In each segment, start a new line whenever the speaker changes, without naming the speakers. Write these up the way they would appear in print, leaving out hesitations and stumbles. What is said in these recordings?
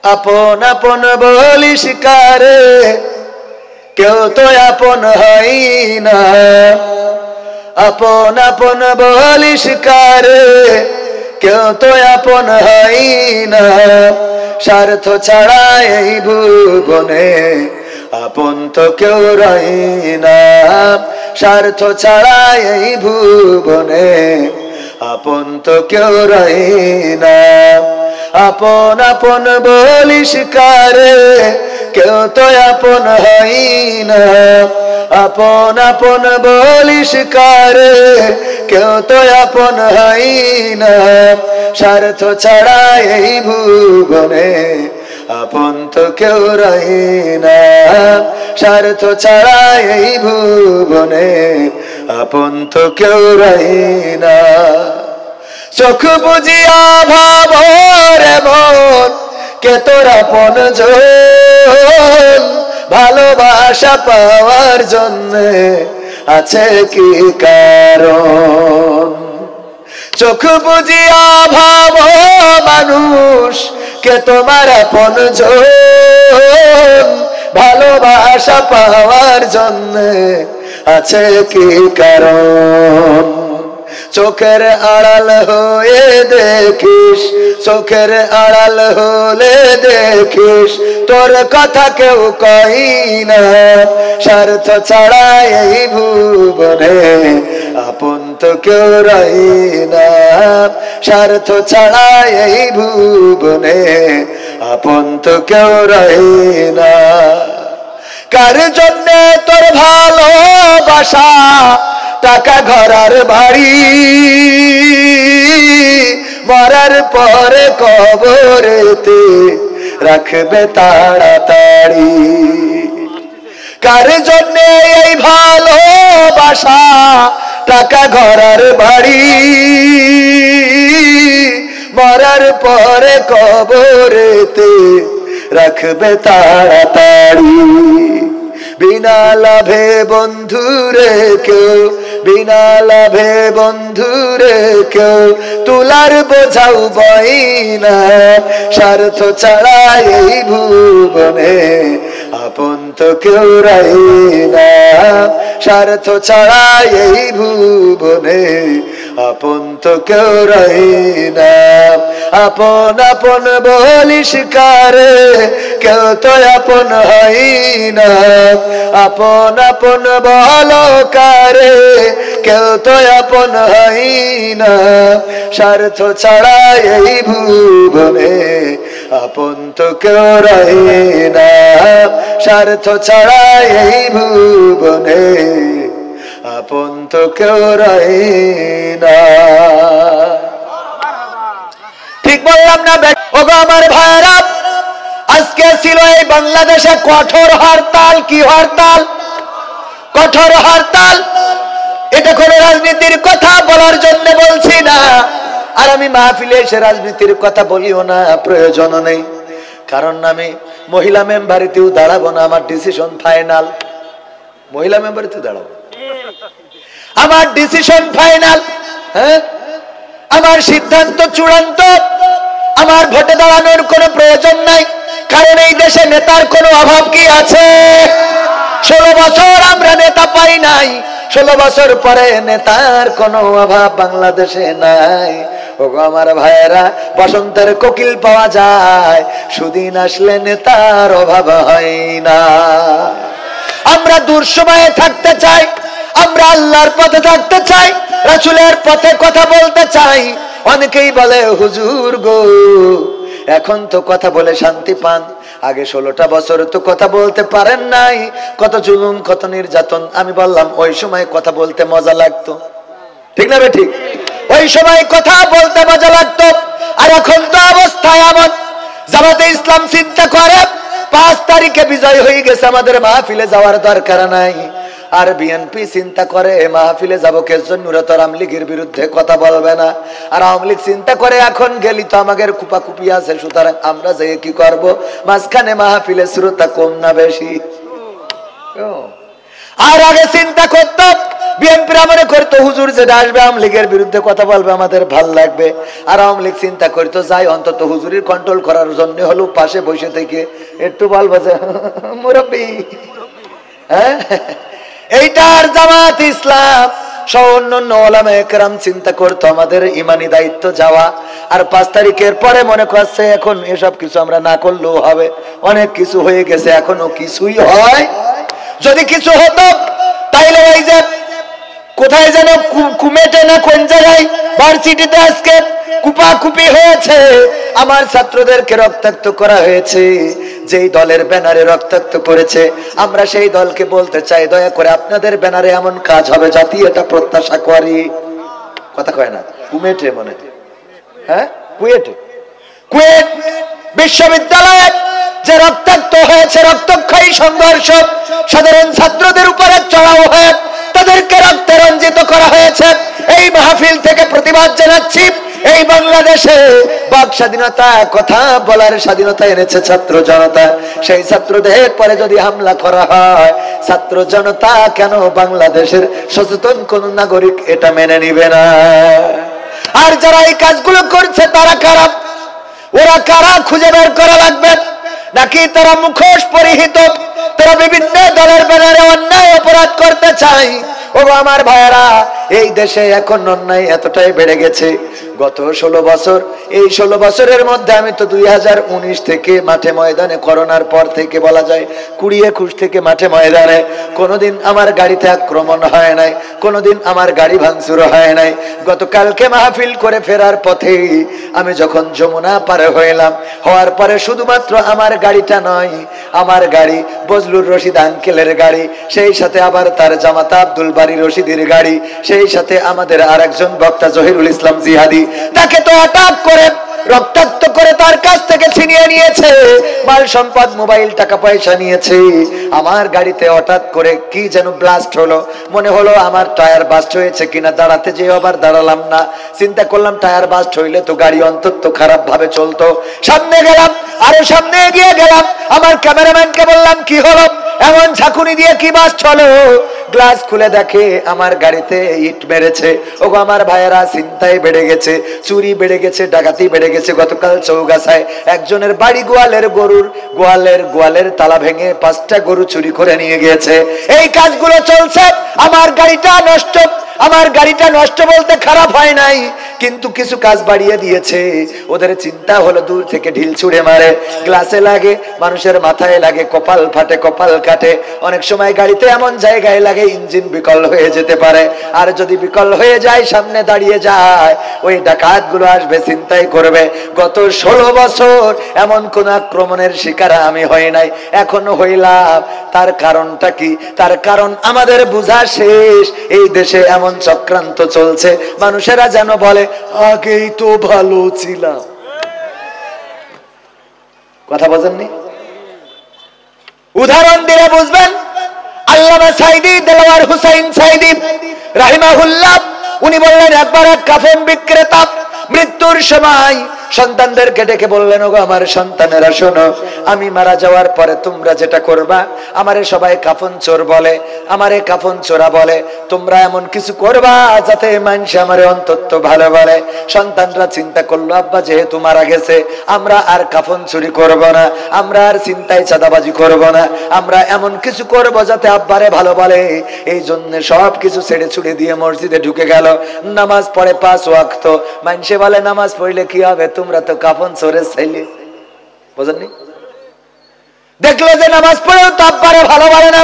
আপন আপন বলিস কারে, কেউ তো আপন হয় না। আপন আপন বলিস কারে, কেউ তো আপন হয় না। স্বার্থ ছাড়া এই ভুবনে আপন তো কেউ রয় না। স্বার্থ ছাড়া এই ভুবনে আপন তো কেউ রয় না। আপন আপন বলিস কারে, কেউ তো আপন হয় না। আপন আপন বলিস কারে, কেউ তো আপন হয় না। স্বার্থ ছাড়া এই ভুবনে আপন তো কেউ রয় না। স্বার্থ ছাড়া এই ভুবনে আপন তো কেউ রয় না। চোখ বুঝিয়া ভাবরে মন, কে তোর আপনজন। ভালোবাসা পাওয়ার জন্য আছে কি কারণ? চোখ বুঝিয়া ভাব মানুষ, কে তোমার আপনজন। ভালোবাসা পাওয়ার জন্য আছে কি কারণ? চোখের আড়াল হয়ে দেখিস, চোখের আড়াল হলে দেখিস তোর কথা কেউ কই না। স্বার্থ ছাড়া এই ভুবনে আপন তো কেউ রয় না। স্বার্থ ছাড়া এই ভুবনে আপন তো কেউ রয় না। কার জন্যে তোর ভালোবাসা, টাকা ঘরার বাড়ি, মরার পরে কবরেতে রাখবে তাড়াতাড়ি। কার জন্যে এই ভালোবাসা, টাকা ঘরার বাড়ি, মরার পরে কবরেতে রাখবে তাড়াতাড়ি। বিনা লাভে বন্ধুরে কেউ, বিনা লাভে বন্ধুরে কেউ তুলার বোঝাও বই না। স্বার্থ ছাড়া এই ভুবনে আপন তো কেউ রয় না। স্বার্থ ছাড়া এই ভুবনে আপন তো কেউ রয় না। আপন আপন বলিস কারে, কেউ তো আপন হয় না। আপন আপন বলো কারে, কেউ তো আপন হয় না। স্বার্থ ছাড়া এই ভুবনে আপন তো কেউ রয় না। স্বার্থ ছাড়া এই ভুবনে আপন তো কেউ রয় না। ঠিক বললাম না? ওগো আমার ভাইরা, আজকে ছিল এই বাংলাদেশে কঠোর হরতাল। কি হরতাল? কঠোর হরতাল। এটা কোনো রাজনীতির কথা বলার জন্য বলছি না, আর আমি মাহফিলে এসে রাজনীতির কথা বলিও না, প্রয়োজনও নেই। কারণ আমি মহিলা মেম্বারিতেও দাঁড়াবো না, আমার ডিসিশন ফাইনাল। মহিলা মেম্বারিতেও দাঁড়াবো, আমার ডিসিশন ফাইনাল। হ্যাঁ, আমার সিদ্ধান্ত চূড়ান্ত। আমার ভোটে দাঁড়ানোর কোনো প্রয়োজন নাই, কারণ এই দেশে নেতার কোনো অভাব কি আছে? 16 বছর আমরা নেতা পাই নাই, 16 বছর পরে নেতার কোনো অভাব বাংলাদেশে নাই। ওগো আমার ভাইয়েরা, বসন্তের কোকিল পাওয়া যায়, সুদিন আসলে নেতার অভাব হয় না। আমরা দুঃসময়ে থাকতে চাই, আমরা আল্লাহর পথে থাকতে চাই, রাসূলের পথে কথা বলতে চাই। অনেকেই বলে হুজুর গো, এখন তো কথা বলে শান্তি পান, আগে 16টা বছর তো কথা বলতে পারেন নাই, কত জুলুম, কত নির্যাতন। আমি বললাম ওই সময় কথা বলতে মজা লাগতো, ঠিক না? ঠিক, ওই সময় কথা বলতে মজা লাগতো। আর এখন তো অবস্থা এমন, জামাতে ইসলাম চিন্তা করে 5 তারিখে বিজয় হয়ে গেছে, আমাদের মাহফিলে যাওয়ার দরকার নাই। আর বিএনপি চিন্তা করে মাহফিলে যাবো কে জন্য, তো আওয়ামী লীগের বিরুদ্ধে কথা বলবে না। আর আওয়ামী লীগ চিন্তা করে এখন গেলি তো আমাদের কুপাকুপি আছে, সুতরাং আমরা যে কি করব, মাঝখানে মাহফিলে শ্রোতা কম না বেশি। আর আগে চিন্তা করতাম বিএনপির মনে করতো হুজুর যেটা আসবে আওয়ামী লীগের বিরুদ্ধে কথা বলবে আমাদের ভাল লাগবে, আর আওয়ামী লীগ চিন্তা করতো যাই অন্তত হুজুরের কন্ট্রোল করার জন্য হলো পাশে বসে থেকে একটু বলবো যে মুরব্বী। হ্যাঁ, এইটার জামাত ইসলাম সহ অন্যান্য ওলামায়ে কেরাম চিন্তা করতো আমাদের ইমানি দায়িত্ব যাওয়া, আর 5 তারিখের পরে মনে করছে এখন এসব কিছু আমরা না করলেও হবে, অনেক কিছু হয়ে গেছে, এখনো কিছুই হয়। যদি কিছু হতো তাইলে ওই যে কোথায় যেন কুমেটে না কোন জায়গায় ভার্সিটিতে আজকে কুপাকুপি হয়েছে, আমার ছাত্রদেরকে রক্তাক্ত করা হয়েছে, যেই দলের ব্যানারে রক্তাক্ত করেছে আমরা সেই দলকে বলতে চাই দয়া করে আপনাদের ব্যানারে এমন কাজ হবে জাতি এটা প্রত্যাশা করি। কথা কয় না? কুমেটে মনে, হ্যাঁ কুয়েটে, কুয়েট বিশ্ববিদ্যালয়ে যে রক্তাক্ত হয়েছে, রক্তক্ষয়ী সংঘর্ষ, সাধারণ ছাত্রদের উপরে চড়াও হয়ে তাদেরকে রক্তে রঞ্জিত করা হয়েছে। এই মাহফিল থেকে প্রতিবাদ জানাচ্ছি, এই বাংলাদেশে বাক স্বাধীনতা, কথা বলার স্বাধীনতা এনেছে ছাত্র জনতা, সেই ছাত্রদের পরে যদি হামলা করা হয়, ছাত্র জনতা কেন বাংলাদেশের সচেতন কোন নাগরিক এটা মেনে নিবে না? আর যারা এই কাজগুলো করছে তারা কারা? ওরা কারা খুঁজে বের করা লাগবে, নাকি তারা মুখোশ পরিহিত, তারা বিভিন্ন দলের ব্যানারে অন্যায় অপরাধ করতে চায়? ও আমার ভাইয়েরা, এই দেশে এখন অন্যায় এতটাই বেড়ে গেছে, গত 16 বছর, এই 16 বছরের মধ্যে আমি তো 2019 থেকে মাঠে ময়দানে, করোনার পর থেকে বলা যায় 20-21 থেকে মাঠে ময়দানে, কোনোদিন আমার গাড়িতে আক্রমণ হয় নাই, কোনোদিন আমার গাড়ি ভাঙচুর হয় নাই। গতকালকে মাহফিল করে ফেরার পথে আমি যখন যমুনা পারে হওয়ার পরে শুধুমাত্র আমার গাড়িটা নয়, আমার গাড়ি বজলুর রশিদ আঙ্কেলের গাড়ি, সেই সাথে আবার তার জামাতা আব্দুল বারী রশিদের গাড়ি, সেই সাথে আমাদের আরেকজন বক্তা জহিরুল ইসলাম জিহাদি, তাকে তো আটক করে রক্তাক্ত করে তার কাছ থেকে ছিনিয়ে নিয়েছে, মাল সম্পদ, মোবাইল, টাকা পয়সা নিয়েছে। আমার গাড়িতে হঠাৎ করে কি যেন ব্লাস্ট হলো, মনে হলো আমার টায়ার বাস্ট হয়েছে কিনা, দাঁড়াতে যেয়ে আবার দাঁড়ালাম না, চিন্তা করলাম টায়ার বাস্ট হইলে তো গাড়ি অন্তত খারাপ ভাবে চলতো। সামনে গেলাম, আরো সামনে এগিয়ে গেলাম, আমার ক্যামেরাম্যানকে বললাম কি হলো, এমন ঝাঁকুনি দিয়ে কি বাস্ট হলো? গ্লাস খুলে দেখে আমার গাড়িতে ইট মেরেছে। ওগো আমার ভাইয়েরা, চিন্তায় বেড়ে গেছে, চুরি বেড়ে গেছে, ডাকাতি বেড়ে গেছে। গতকাল চৌগাছায় একজনের বাড়ি গোয়ালের তালা ভেঙে 5টা গরু চুরি করে নিয়ে গিয়েছে। এই কাজগুলো চলছে, আমার গাড়িটা নষ্ট। আমার গাড়িটা নষ্ট বলতে খারাপ হয় নাই, কিন্তু কিছু কাজ বাড়িয়ে দিয়েছে। ওদের চিন্তা হলো দূর থেকে ঢিল ছুঁড়ে মারে, গ্লাসে লাগে, মানুষের মাথায় লাগে, কপাল ফাটে, কপাল কাটে। অনেক সময় গাড়িতে এমন জায়গায় লাগে ইঞ্জিন বিকল হয়ে যেতে পারে, আর যদি বিকল হয়ে যায়, সামনে দাঁড়িয়ে যায়, ওই ডাকাত গুলো আসবে, চিন্তাই করবে। গত 16 বছর এমন কোন আক্রমণের শিকার আমি হই নাই, এখনো হইলাম। তার কারণটা কি? তার কারণ আমাদের বোঝা শেষ, এই দেশে এমন চক্রান্ত চলছে, মানুষেরা যেন বলে আগেই তো ভালো ছিলাম। কথা বোঝেননি? উদাহরণ দিলে বুঝবেন। আল্লামা সাইদি, দেলোয়ার হুসাইন সাইদি রাহিমাহুল্লাহ, উনি বললেন একবার এক কাফন বিক্রেতা মৃত্যুর সময় সন্তানদেরকে ডেকে বললেন, ওগো আমার সন্তানেরা শোনো, আমি মারা যাওয়ার পরে তোমরা যেটা করবা, আমারে সবাই কাফন চোর বলে, আমারে কাফন চোরা বলে, তোমরা এমন কিছু করবা যাতে মানুষ আমারে অন্তত ভালো বলে। সন্তানরা চিন্তা করলো, আব্বা যেহেতু মারা গেছে, আমরা আর কাফন চুরি করব না, আমরা আর চিন্তায় চাঁদাবাজি করব না, আমরা এমন কিছু করব যাতে আব্বারে ভালো বলে। এই জন্য সব কিছু ছেড়ে ছুড়ে দিয়ে মসজিদে ঢুকে গেল, নামাজ পড়ে 5 ওয়াক্ত। মানুষে বলে নামাজ পড়লে কি হবে, তোমরা তো কাফন চোরের ছেলে। বুঝেননি? দেখলো যে নামাজ পড়েও তো আব্বারে ভালো বলে না,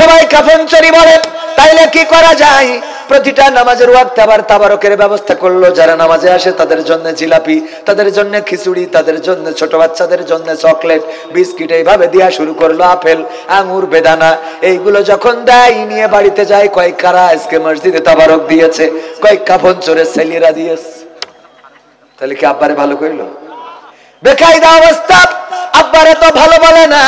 সবাই কাফন চোরি বলে। তাইলে কি করা যায়? প্রতিটা নামাজের ওয়াক্তে আবার তাবারকের ব্যবস্থা করলো। যারা নামাজে আসে তাদের জন্য জিলাপি, তাদের জন্য খিচুড়ি, তাদের জন্য ছোট বাচ্চাদের জন্য চকলেট, বিস্কিট, এইভাবে দেওয়া শুরু করলো। আপেল, আঙ্গুর, বেদানা, এইগুলো যখন দেয়, নিয়ে বাড়িতে যায়, কয়েক কারা আজকে মসজিদে তাবারক দিয়েছে, কয়েক কাফন চোরের ছেলেরা দিয়েছে। তাহলে কি আব্বারে ভালো কইলো? বেকায়দা অবস্থা। আব্বারে তো ভালো বলে না,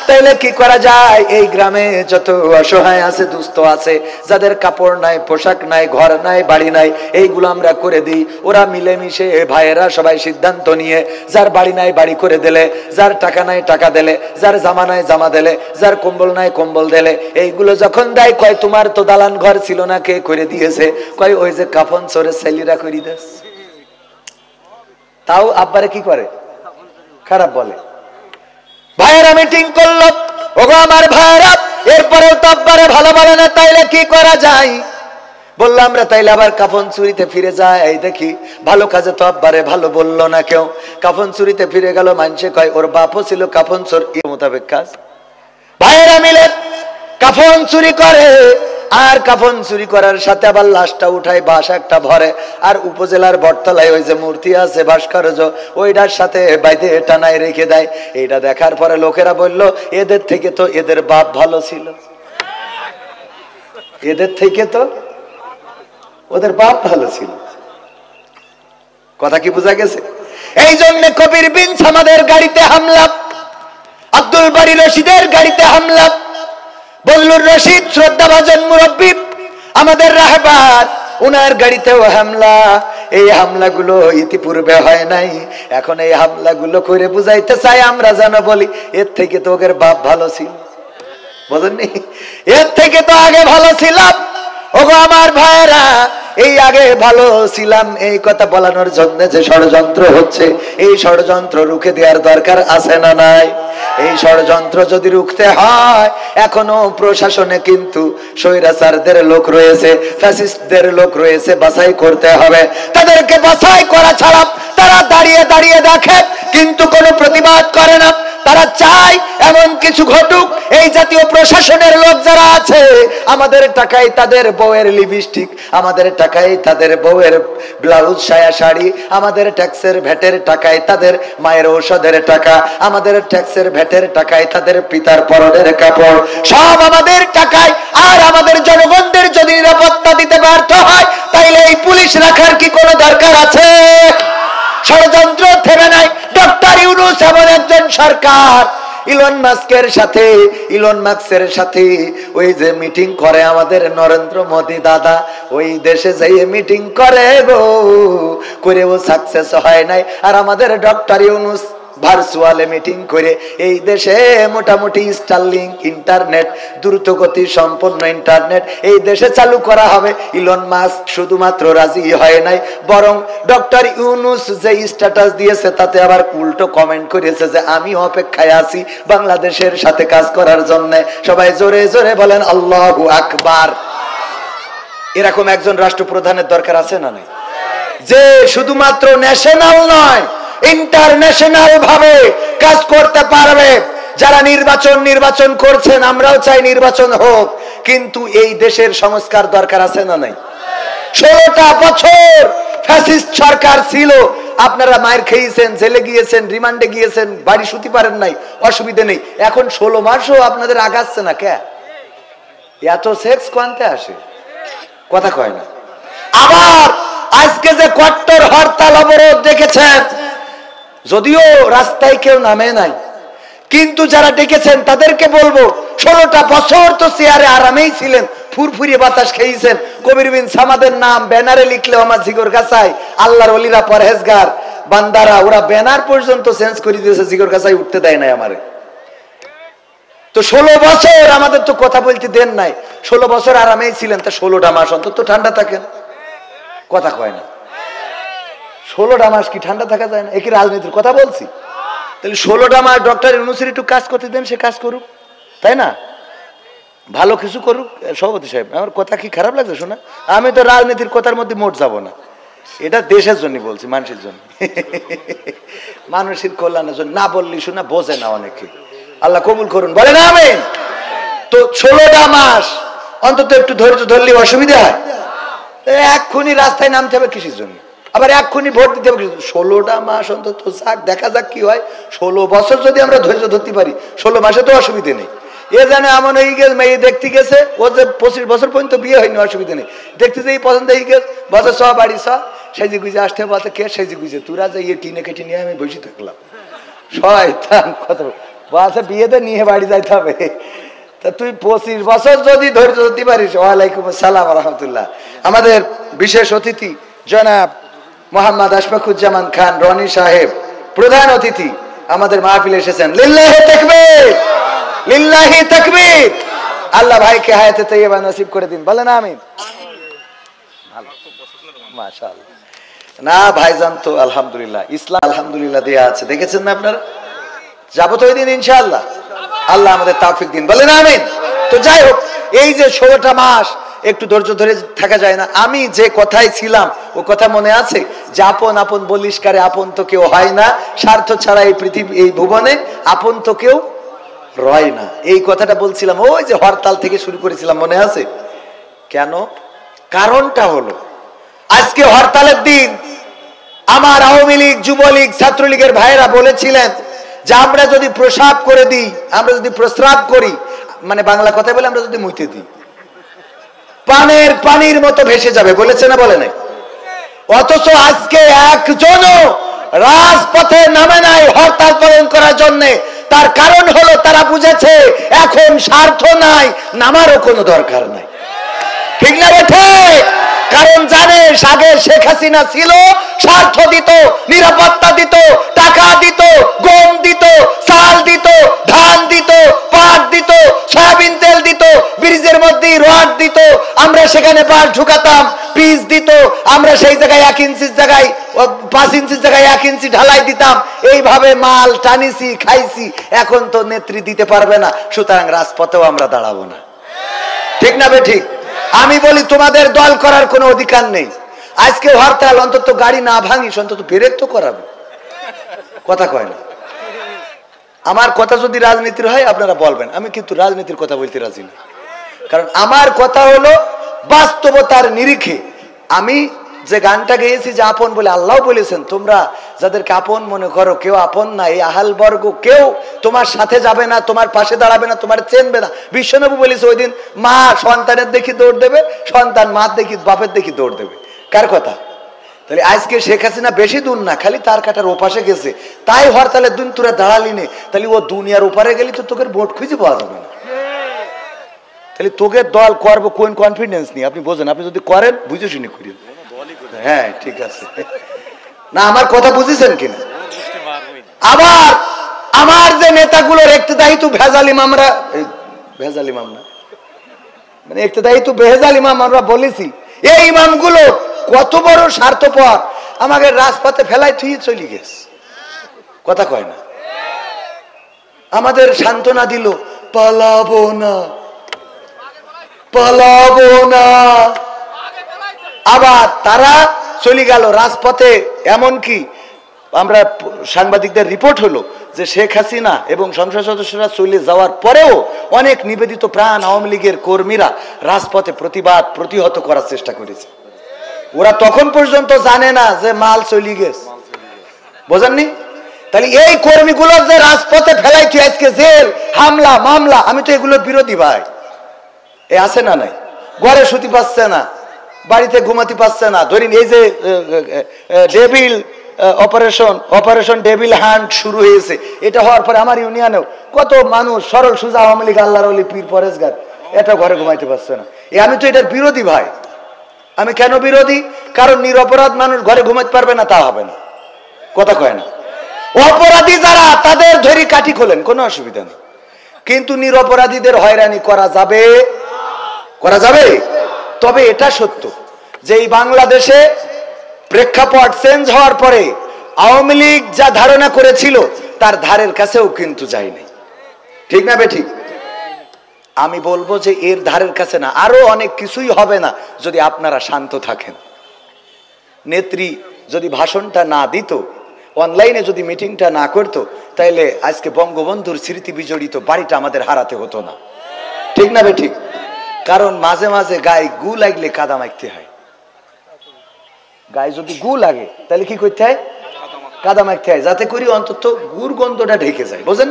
তাইলে কি করা যায়? এই গ্রামে যত অসহায় আছে, দুস্থ আছে, যাদের কাপড় নাই, পোশাক নাই, ঘর নাই, বাড়ি নাই, এইগুলো আমরা করে দিই। ওরা মিলেমিশে ভাইয়েরা সবাই সিদ্ধান্ত নিয়ে যার বাড়ি নাই বাড়ি করে দিলে, যার টাকা নাই টাকা দিলে, যার জামা নাই জামা দিলে, যার কম্বল নাই কম্বল দিলে। এইগুলো যখন দেয় কয় তোমার তো দালান ঘর ছিল না, কে করে দিয়েছে? কয় ওই যে কাফন চোরে ছেলেরা করে দেস। তাও আব্বারে কি করে? খারাপ বলে। ভাইয়েরা মিটিং করলো, ওগো আমার ভাইয়েরা, এরপরেও তো আব্বারে ভালো বলে না, তাইলে কি করা যায়? বললাম আমরা তাইলে আবার কাফন চুরিতে ফিরে যাই, দেখি। ভালো কাজে তো আব্বারে ভালো বললো না কেউ। কাফন চুরিতে ফিরে গেল, মানুষে কয় ওর বাপও ছিল কাফন চোর, এই মোতাবেক কাজ। ভাইয়েরা মিলে কাফন চুরি করে, আর কাফন চুরি করার সাথে আবার লাশটা উঠায়, বাস একটা ভরে, আর উপজেলার বটতলায় ওই যে মূর্তি আছে ভাস্কর্য, ওইটার সাথে বাইরে টানায় রেখে দেয়। এইটা দেখার পরে লোকেরা বলল এদের থেকে তো এদের বাপ ভালো ছিল, এদের থেকে তো ওদের বাপ ভালো ছিল। কথা কি বোঝা গেছে? এই জন্য কবির বিন সামাদের গাড়িতে হামলা, আব্দুল বারী রশিদের গাড়িতে হামলা, বজলুর রশিদ শ্রদ্ধাভাজন মুরব্বী আমাদের রাহবার, উনার গাড়িতেও হামলা। এই হামলাগুলো ইতিপূর্বে হয় নাই, এখন এই হামলাগুলো করে বুঝাইতে চাই আমরা যেন বলি এর থেকে তো ওদের বাপ ভালো ছিল। বুঝেননি? এর থেকে তো আগে ভালো ছিলাম। ওগো আমার ভাইয়েরা, এই আগে ভালো ছিলাম এই কথা বলানোর জন্য যে ষড়যন্ত্র হচ্ছে, এই ষড়যন্ত্র রুখে দেওয়ার দরকার আছে না নাই? এই ষড়যন্ত্র যদি রুখতে হয়, এখনো প্রশাসনে কিন্তু স্বৈরাচারদের লোক রয়েছে, ফ্যাসিস্টদের লোক রয়েছে, বাছাই করতে হবে। তাদেরকে বাছাই করা ছাড়া তারা দাঁড়িয়ে দাঁড়িয়ে দেখে কিন্তু কোনো প্রতিবাদ করে না। তারা চায় এমন কিছু ঘটুক, এই জাতীয় প্রশাসনের লোক যারা আছে, আমাদের টাকায় তাদের বউয়ের লিপস্টিক, আমাদের টাকায় তাদের বউয়ের ব্লাউজ সায়া শাড়ি, আমাদের ট্যাক্সের ভ্যাটের টাকায় তাদের মায়ের ঔষধের টাকা, আমাদের ট্যাক্সের ভ্যাটের টাকায় তাদের পিতার পরনের কাপড়, সব আমাদের টাকায়। আর আমাদের জনগণদের যদি নিরাপত্তা দিতে ব্যর্থ হয়, তাইলে এই পুলিশ রাখার কি কোনো দরকার আছে? ষড়যন্ত্র থেমে নাই। ডক্টর ইউনূস এমন একজন সরকার, ইলন মাস্কের সাথে ওই যে মিটিং করে আমাদের নরেন্দ্র মোদী দাদা, ওই দেশে যাইয়ে মিটিং করে গো, করে ও সাকসেস হয় নাই। আর আমাদের ডক্টর ইউনূস ভার্চুয়ালে মিটিং করে এই দেশে মোটামুটি স্টারলিংক ইন্টারনেট, দ্রুতগতি সম্পন্ন ইন্টারনেট এই দেশে চালু করা হবে। ইলন মাস্ক শুধুমাত্র রাজি হয় নাই, বরং ডক্টর ইউনূস যে স্ট্যাটাস দিয়েছে তাতে আবার উল্টো কমেন্ট করেছে যে আমি অপেক্ষায় আছি বাংলাদেশের সাথে কাজ করার জন্য। সবাই জোরে জোরে বলেন আল্লাহু আকবার। এরকম একজন রাষ্ট্রপ্রধানের দরকার আছে না নাই? যে শুধুমাত্র ন্যাশনাল নয়, ইন্টারন্যাশনাল ভাবে কাজ করতে পারবে। যারা নির্বাচন করছেন, আমরাও চাই নির্বাচন হোক, কিন্তু এই দেশের সংস্কার দরকার আছে না নাই? 16টা বছর ফ্যাসিস্ট সরকার ছিল, আপনারা মায়ের খেয়েছেন, জেলে গিয়েছেন, রিমান্ডে গিয়েছেন, বাড়ি শুতে পারেন নাই, অসুবিধা নেই। এখন 16 মাসও আপনাদের আগাচ্ছে না কে? এত সেক্স কোয়ান্তে আসে, কথা কয় না। আবার আজকে যে কট্টর হরতাল অবরোধ দেখেছেন, যদিও রাস্তায় কেউ নামে নাই, কিন্তু যারা ডেকেছেন তাদেরকে বলবো 16টা বছর তো চেয়ারে আরামেই ছিলেন, ফুরফুরিয়ে বাতাস খেয়েছেন। কবির বিন সামাদের নাম ব্যানারে লিখলেও আমার জিগর কাছাই, আল্লাহর ওলিরা পরহেজগার বান্দারা ওরা ব্যানার পর্যন্ত চেঞ্জ করে দিয়েছে, জিগর কাছাই উঠতে দেয় নাই আমারে। তো 16 বছর আমাদের তো কথা বলতে দেন নাই, 16 বছর আরামেই ছিলেন, তা 16টা মাস অন্তত ঠান্ডা থাকেন, কথা কয় না। 16টা মাস কি ঠান্ডা থাকা যায় না? একই রাজনীতির কথা বলছি। তাহলে 16টা মাস ডক্টর ইউনূসের একটু কাজ করতে দেন, সে কাজ করুক, তাই না? ভালো কিছু করুক। সভাপতি সাহেব, আমার কথা কি খারাপ লাগছে শোনা? আমি তো রাজনীতির কথার মধ্যে মোট যাব না, এটা দেশের জন্য বলছি, মানুষের জন্য, মানুষের কল্যাণের জন্য। না বললি শোনা বোঝে না অনেকে, আল্লাহ কবুল করুন, বলেন আমিন। তো 16টা মাস অন্তত একটু ধৈর্য ধরলে অসুবিধা হয়? এক্ষুনি রাস্তায় নামতে হবে কিসের জন্য? আবার এক্ষুনি ভোট দিতে হবে? 16টা মাস অন্তত যাক, দেখা যাক কি হয়। 16 বছর যদি আমরা ধৈর্য ধরতে পারি, 16 মাসে তো অসুবিধে নেই। এ জানে এমন হয়ে গেছে, মেয়ে দেখতে গেছে, ও যে 25 বছর পর্যন্ত বিয়ে হয়নি, অসুবিধা নেই। দেখতে যে পছন্দ হয়ে গেছে, বছর সব বাড়ি সব সেজে গুজে আসতে বলতে, কে সেজে গুজে? তোরা যে ইয়ে টিনে কেটে নিয়ে আমি বসে থাকলাম, শয়তান কত বলছে বিয়েতে নিয়ে বাড়ি যাইতে হবে। তা তুই 25 বছর যদি ধৈর্য ধরতে পারিস। ওয়ালাইকুম আসসালাম রাহমাতুল্লাহ। আমাদের বিশেষ অতিথি জনাব মোহাম্মদ আশফাকুজ্জামান খান রনি সাহেব প্রধান অতিথি আমাদের মাহফিলে এসেছেন। লিল্লাহি তাকবীর, লিল্লাহি তাকবীর। আল্লাহ ভাইকে হায়াতে তাইয়্যিবা নসিব করে দিন, বলেন আমিন। ভালো, মাশাআল্লাহ। না ভাইজান তো আলহামদুলিল্লাহ, ইসলাম আলহামদুলিল্লাহ দেয়া আছে, দেখেছেন না আপনারা? যাবো তো ওই দিন ইনশাআল্লাহ। আল্লাহ আমাদের তৌফিক দিন, বলেন আমিন। তো যাই হোক, এই যে 16টা মাস একটু ধৈর্য ধরে থাকা যায় না। আমি যে কথাই ছিলাম ও কথা মনে আছে যে আপন আপন বলিস কারে, আপন তো কেউ হয় না, স্বার্থ ছাড়া এই পৃথিবী এই ভুবনে আপন তো কেউ রয় না। এই কথাটা বলছিলাম ওই যে হরতাল থেকে শুরু করেছিলাম, মনে আছে? কেন? কারণটা হলো আজকে হরতালের দিন আমার আওয়ামী লীগ, যুবলীগ, ছাত্রলীগের ভাইয়েরা বলেছিলেন যে আমরা যদি প্রস্রাব করে দিই, আমরা যদি প্রস্রাব করি, মানে বাংলা কথায় বলে আমরা যদি মুইতে দিই, পানির মতো ভেসে যাবে, বলেছে না বলে নাই? অথচ আজকে একজনও রাজপথে নামে নাই হরতাল পালন করার জন্য। তার কারণ হলো তারা বুঝেছে এখন স্বার্থ নাই, নামারও কোনো দরকার নাই। ঠিক না বেঠে? কারণ জানে আগে শেখ হাসিনা ছিল, স্বার্থ দিত, নিরাপত্তা দিত, টাকা দিত, গম দিত, চাল দিত, ধান দিত, পাট দিত, সয়াবিন তেল দিত, ব্রিজের মধ্যে রড দিত, আমরা সেখানে পাট ঢুকাতাম, পিচ দিত, আমরা সেই জায়গায় 1 ইঞ্চির জায়গায় 5 ইঞ্চির জায়গায় 1 ইঞ্চি ঢালাই দিতাম। এইভাবে মাল টানিছি, খাইছি। এখন তো নেত্রী দিতে পারবে না, সুতরাং রাজপথেও আমরা দাঁড়াবো না। ঠিক না বে ঠিক? আমি বলি তোমাদের দল করার কোনো অধিকার নেই। আজকে হরতাল, অন্তত গাড়ি না ভাঙিস, অন্তত ব্রেক তো করাবে। কথা কয় না। আমার কথা যদি রাজনীতির হয় আপনারা বলবেন, আমি কিন্তু রাজনীতির কথা বলতে রাজি না। কারণ আমার কথা হলো বাস্তবতার নিরিখে। আমি যে গানটা গেয়েছি যে আপন বলে আল্লাহ বলেছেন, তোমরা যাদেরকে আপন মনে করো কেউ আপন না, এই আহাল বর্গ কেউ তোমার সাথে যাবে না, তোমার পাশে দাঁড়াবে না, তোমার চেনবে না। বিশ্বনবী বলেছে ওই দিন মা সন্তানের দেখি দৌড় দেবে, সন্তান মা দেখি বাপের দেখি দৌড় দেবে। কার কথা? তাহলে আজকে শেখ হাসিনা বেশি দূর না, খালি তার কাটার ওপাশে গেছে, তাই হরতালের দিন তোরা দাঁড়ালি নে। তাহলে ও দুনিয়ার ওপারে গেলি তো তোকে ভোট খুঁজে পাওয়া যাবে না। তাহলে তোকে দল করবো কোন কনফিডেন্স নিয়ে? আপনি বোঝেন, আপনি যদি করেন বুঝে শুনে করেন। হ্যাঁ ঠিক আছে না, আমার কথা বুঝেছেন কিনা? আবার আমার যে নেতাগুলোর ইক্তেদায়ী তো ভেজাল ইমামরা, ভেজাল ইমাম না মানে ইক্তেদায়ী তো বেহেজাল ইমাম আমরা বলেছি, এই ইমামগুলো কত বড় স্বার্থপর, আমাকে রাজপথে ফেলাই তুই চলে গেছে। কথা কয় না? আমাদের সান্ত্বনা দিল, পালাবো না, পালাবো না। আবার তারা চলে গেল রাজপথে। এমনকি আমরা সাংবাদিকদের রিপোর্ট হলো যে শেখ হাসিনা এবং সংসদ সদস্যরা চলে যাওয়ার পরেও অনেক নিবেদিত প্রাণ আওয়ামী লীগের কর্মীরা রাজপথে প্রতিবাদ প্রতিহত করার চেষ্টা করেছে। ওরা তখন পর্যন্ত জানে না যে মাল চলে গেছে, বোঝেননি? তাহলে এই কর্মীগুলো যে রাজপথে ফেলাইছে আজকে জেল, হামলা, মামলা, আমি তো এগুলোর বিরোধী ভাই। এ আছে না নাই? ঘরে শুতে পাচ্ছে না, বাড়িতে ঘুমাতে পাচ্ছে না। ধরিন এই যে ডেভিল অপারেশন ডেভিল হান্ট শুরু হয়েছে, এটা হওয়ার পরে আমার ইউনিয়নেও কত মানুষ সরল সুজা আওয়ামী লীগ আল্লাহর ওলি পীর পরেশগার এটা ঘরে ঘুমাইতে পারছে না। আমি তো এটার বিরোধী ভাই। আমি কেন বিরোধী? কারণ নিরপরাধ মানুষ ঘরে ঘুমাইতে পারবে না, তা হবে না। কথা কয় না? অপরাধী যারা তাদের ধরি কাঠি খোলেন, কোনো অসুবিধা নেই, কিন্তু নিরপরাধীদের হয়রানি করা যাবে, করা যাবে। তবে এটা সত্য যে এই বাংলাদেশে প্রেক্ষাপট চেঞ্জ হওয়ার পরে আওয়ামী লীগ যা ধারণা করেছিল তার ধারের কাছেও কিন্তু যায়নি। ঠিক না বে ঠিক? আমি বলবো যে এর ধারের কাছে না, আরো অনেক কিছুই হবে না যদি আপনারা শান্ত থাকেন। নেত্রী যদি ভাষণটা না দিত, অনলাইনে যদি মিটিংটা না করতো, তাইলে আজকে বঙ্গবন্ধুর স্মৃতি বিজড়িত বাড়িটা আমাদের হারাতে হতো না। ঠিক না বে ঠিক? কারণ মাঝে মাঝে গায়ে গু লাগলে কাদা মাখতে হয়। গায়ে যদি গু লাগে তাহলে কি করতে হয়? কাদা মাখতে হয়, যাতে করে অন্তত গুর গন্ধটা ঢেকে যায়, বোঝেন?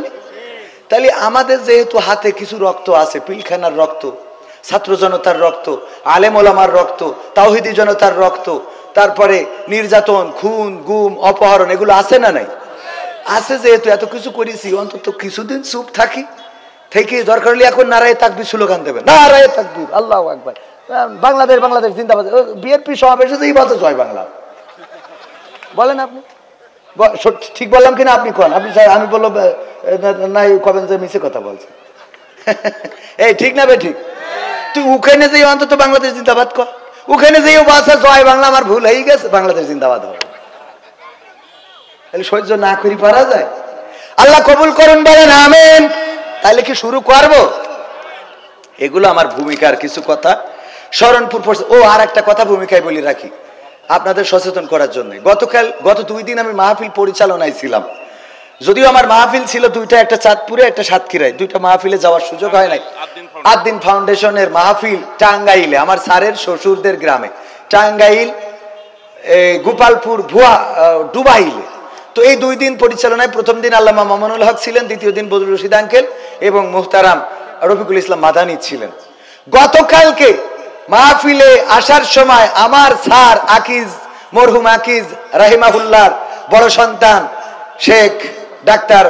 তাহলে আমাদের যেহেতু হাতে কিছু রক্ত আছে, পিলখানার রক্ত, ছাত্র জনতার রক্ত, আলেম ওলামার রক্ত, তাওহীদি জনতার রক্ত, তারপরে নির্যাতন, খুন, গুম, অপহরণ, এগুলো আছে না নাই? আছে যেহেতু এত কিছু করেছি, অন্তত কিছুদিন চুপ থাকি, থেকে দরকার হলে এখন নারায়ে তাকবীর স্লোগান দেবেন, নারায়ে তাকবীর, আল্লাহু আকবার, বাংলাদেশ বাংলাদেশ জিন্দাবাদ। বিএনপি সমাবেশে এই বলতে জয় বাংলা বলেন আপনি, ঠিক বললাম কিনা আপনি কোন? আপনি আমি বললো নাই কবেন যে মিছে কথা বলছে। এই ঠিক না বে ঠিক? তুই ওখানে যেই অন্তত বাংলাদেশ জিন্দাবাদ কর, ওখানে যেই বাসা জয় বাংলা, আমার ভুল হয়ে গেছে, বাংলাদেশ জিন্দাবাদ হবে। তাহলে সহ্য না করি পারা যায়? আল্লাহ কবুল করুন বলেন আমিন। তাহলে কি শুরু করব? এগুলো আমার ভূমিকার কিছু কথা। শরণপুর ও আর একটা কথা ভূমিকায় বলি রাখি আপনাদের সচেতন করার জন্য। গত 2 দিন আমি মাহফিল পরিচালনায় ছিলাম, যদিও আমার মাহফিল ছিল দুইটা, একটা চাঁদপুরে একটা সাতক্ষীরায়, দুইটা মাহফিলে যাওয়ার সুযোগ হয় নাই। আদ্দিন ফাউন্ডেশনের মাহফিল টাঙ্গাইলে, আমার স্যারের শ্বশুরদের গ্রামে, টাঙ্গাইল গোপালপুর ভুয়া ডুবাইলে। তো এই 2 দিন পরিচালনায় প্রথম দিন আল্লামা মামুনুল হক ছিলেন, দ্বিতীয় দিন বদরুল রশিদ আঙ্কেল এবং মুহতারাম রফিকুল ইসলাম মাদানী ছিলেন। গতকালকে মাহফিলে আসার সময় আমার স্যার আকিজ, মরহুম আকিজ রাহিমাহুল্লাহর বড় সন্তান শেখ ডাক্তার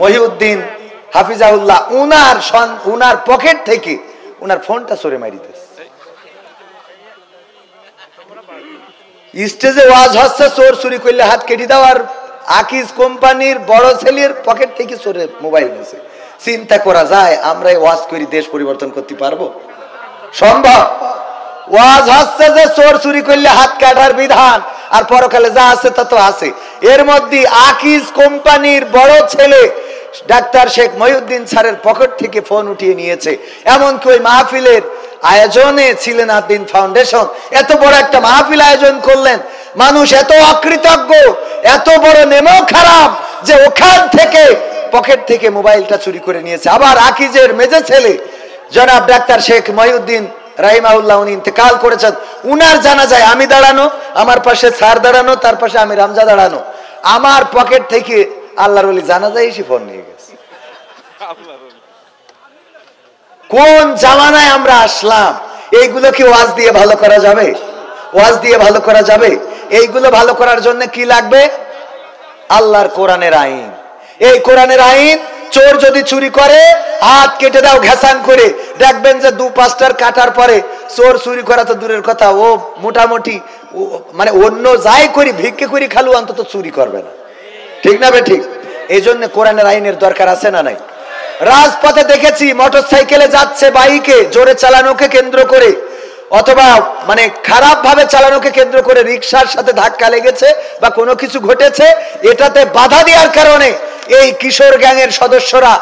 মহিউদ্দিন হাফিজাহুল্লাহ, উনার পকেট থেকে উনার ফোনটা সরে মারিতেছে। স্টেজে ওয়াজ হচ্ছে, চোর চুরি করলে হাত কেটে দাও, আর আকিজ কোম্পানির বড় ছেলের পকেট থেকে চোরে মোবাইল নিয়েছে। চিন্তা করা যায় আমরা ওয়াজ করি দেশ পরিবর্তন করতে পারবো? সম্ভব? ওয়াজ হচ্ছে যে চোর চুরি করলে হাত কাটার বিধান, আর পরকালে যা আছে তা তো আছে। এর মধ্যে আকিজ কোম্পানির বড় ছেলে ডাক্তার শেখ মহিউদ্দিন স্যারের পকেট থেকে ফোন উঠিয়ে নিয়েছে। এমনকি ওই মাহফিলের আয়োজনে ছিলেন আদ্দিন ফাউন্ডেশন, এত বড় একটা মাহফিল আয়োজন করলেন, মানুষ এত অকৃতজ্ঞ, এত বড় নেমো খারাপ যে ওখান থেকে পকেট থেকে মোবাইলটা চুরি করে নিয়েছে। আবার আকিজের মেজে ছেলে জনাব ডাক্তার শেখ মহিউদ্দিন রাহিমাহুল্লাহ, উনি ইন্তেকাল করেছেন। উনার জানাজায় আমি দাঁড়ানো, আমার পাশে স্যার দাঁড়ানো, তার পাশে আমি রামজা দাঁড়ানো, আমার পকেট থেকে আল্লাহর ওলি জানাজায় এসে ফোন নিয়ে গেছে। কোন জামানায় আমরা আসলাম? এইগুলো কি ওয়াজ দিয়ে ভালো করা যাবে? ওয়াজ দিয়ে ভালো করা যাবে? এইগুলো ভালো করার জন্য কি লাগবে? আল্লাহর কোরআনের আইন। এই কোরআনের আইন, চোর যদি চুরি করে হাত কেটে দাও ঘেসান করে, দেখবেন যে 2-5টার কাটার পরে চোর চুরি করা তো দূরের কথা, ও মোটামুটি মানে অন্য যাই করি, ভিক্ষে করি খালু, অন্তত চুরি করবে না। ঠিক না বে ঠিক? এই জন্য কোরআনের আইনের দরকার আছে না নাই? রাজপথে দেখেছি মোটর সাইকেলে যাচ্ছে, বাইকে জোরে চালানোকে কেন্দ্র করে অথবা মানে খারাপ ভাবে চালানোকে কেন্দ্র করে রিকশার সাথে ধাক্কা লেগেছে বা কোনো কিছু ঘটেছে, এটাতে বাধা দেওয়ার কারণে এই কিশোর গ্যাংয়ের সদস্যরা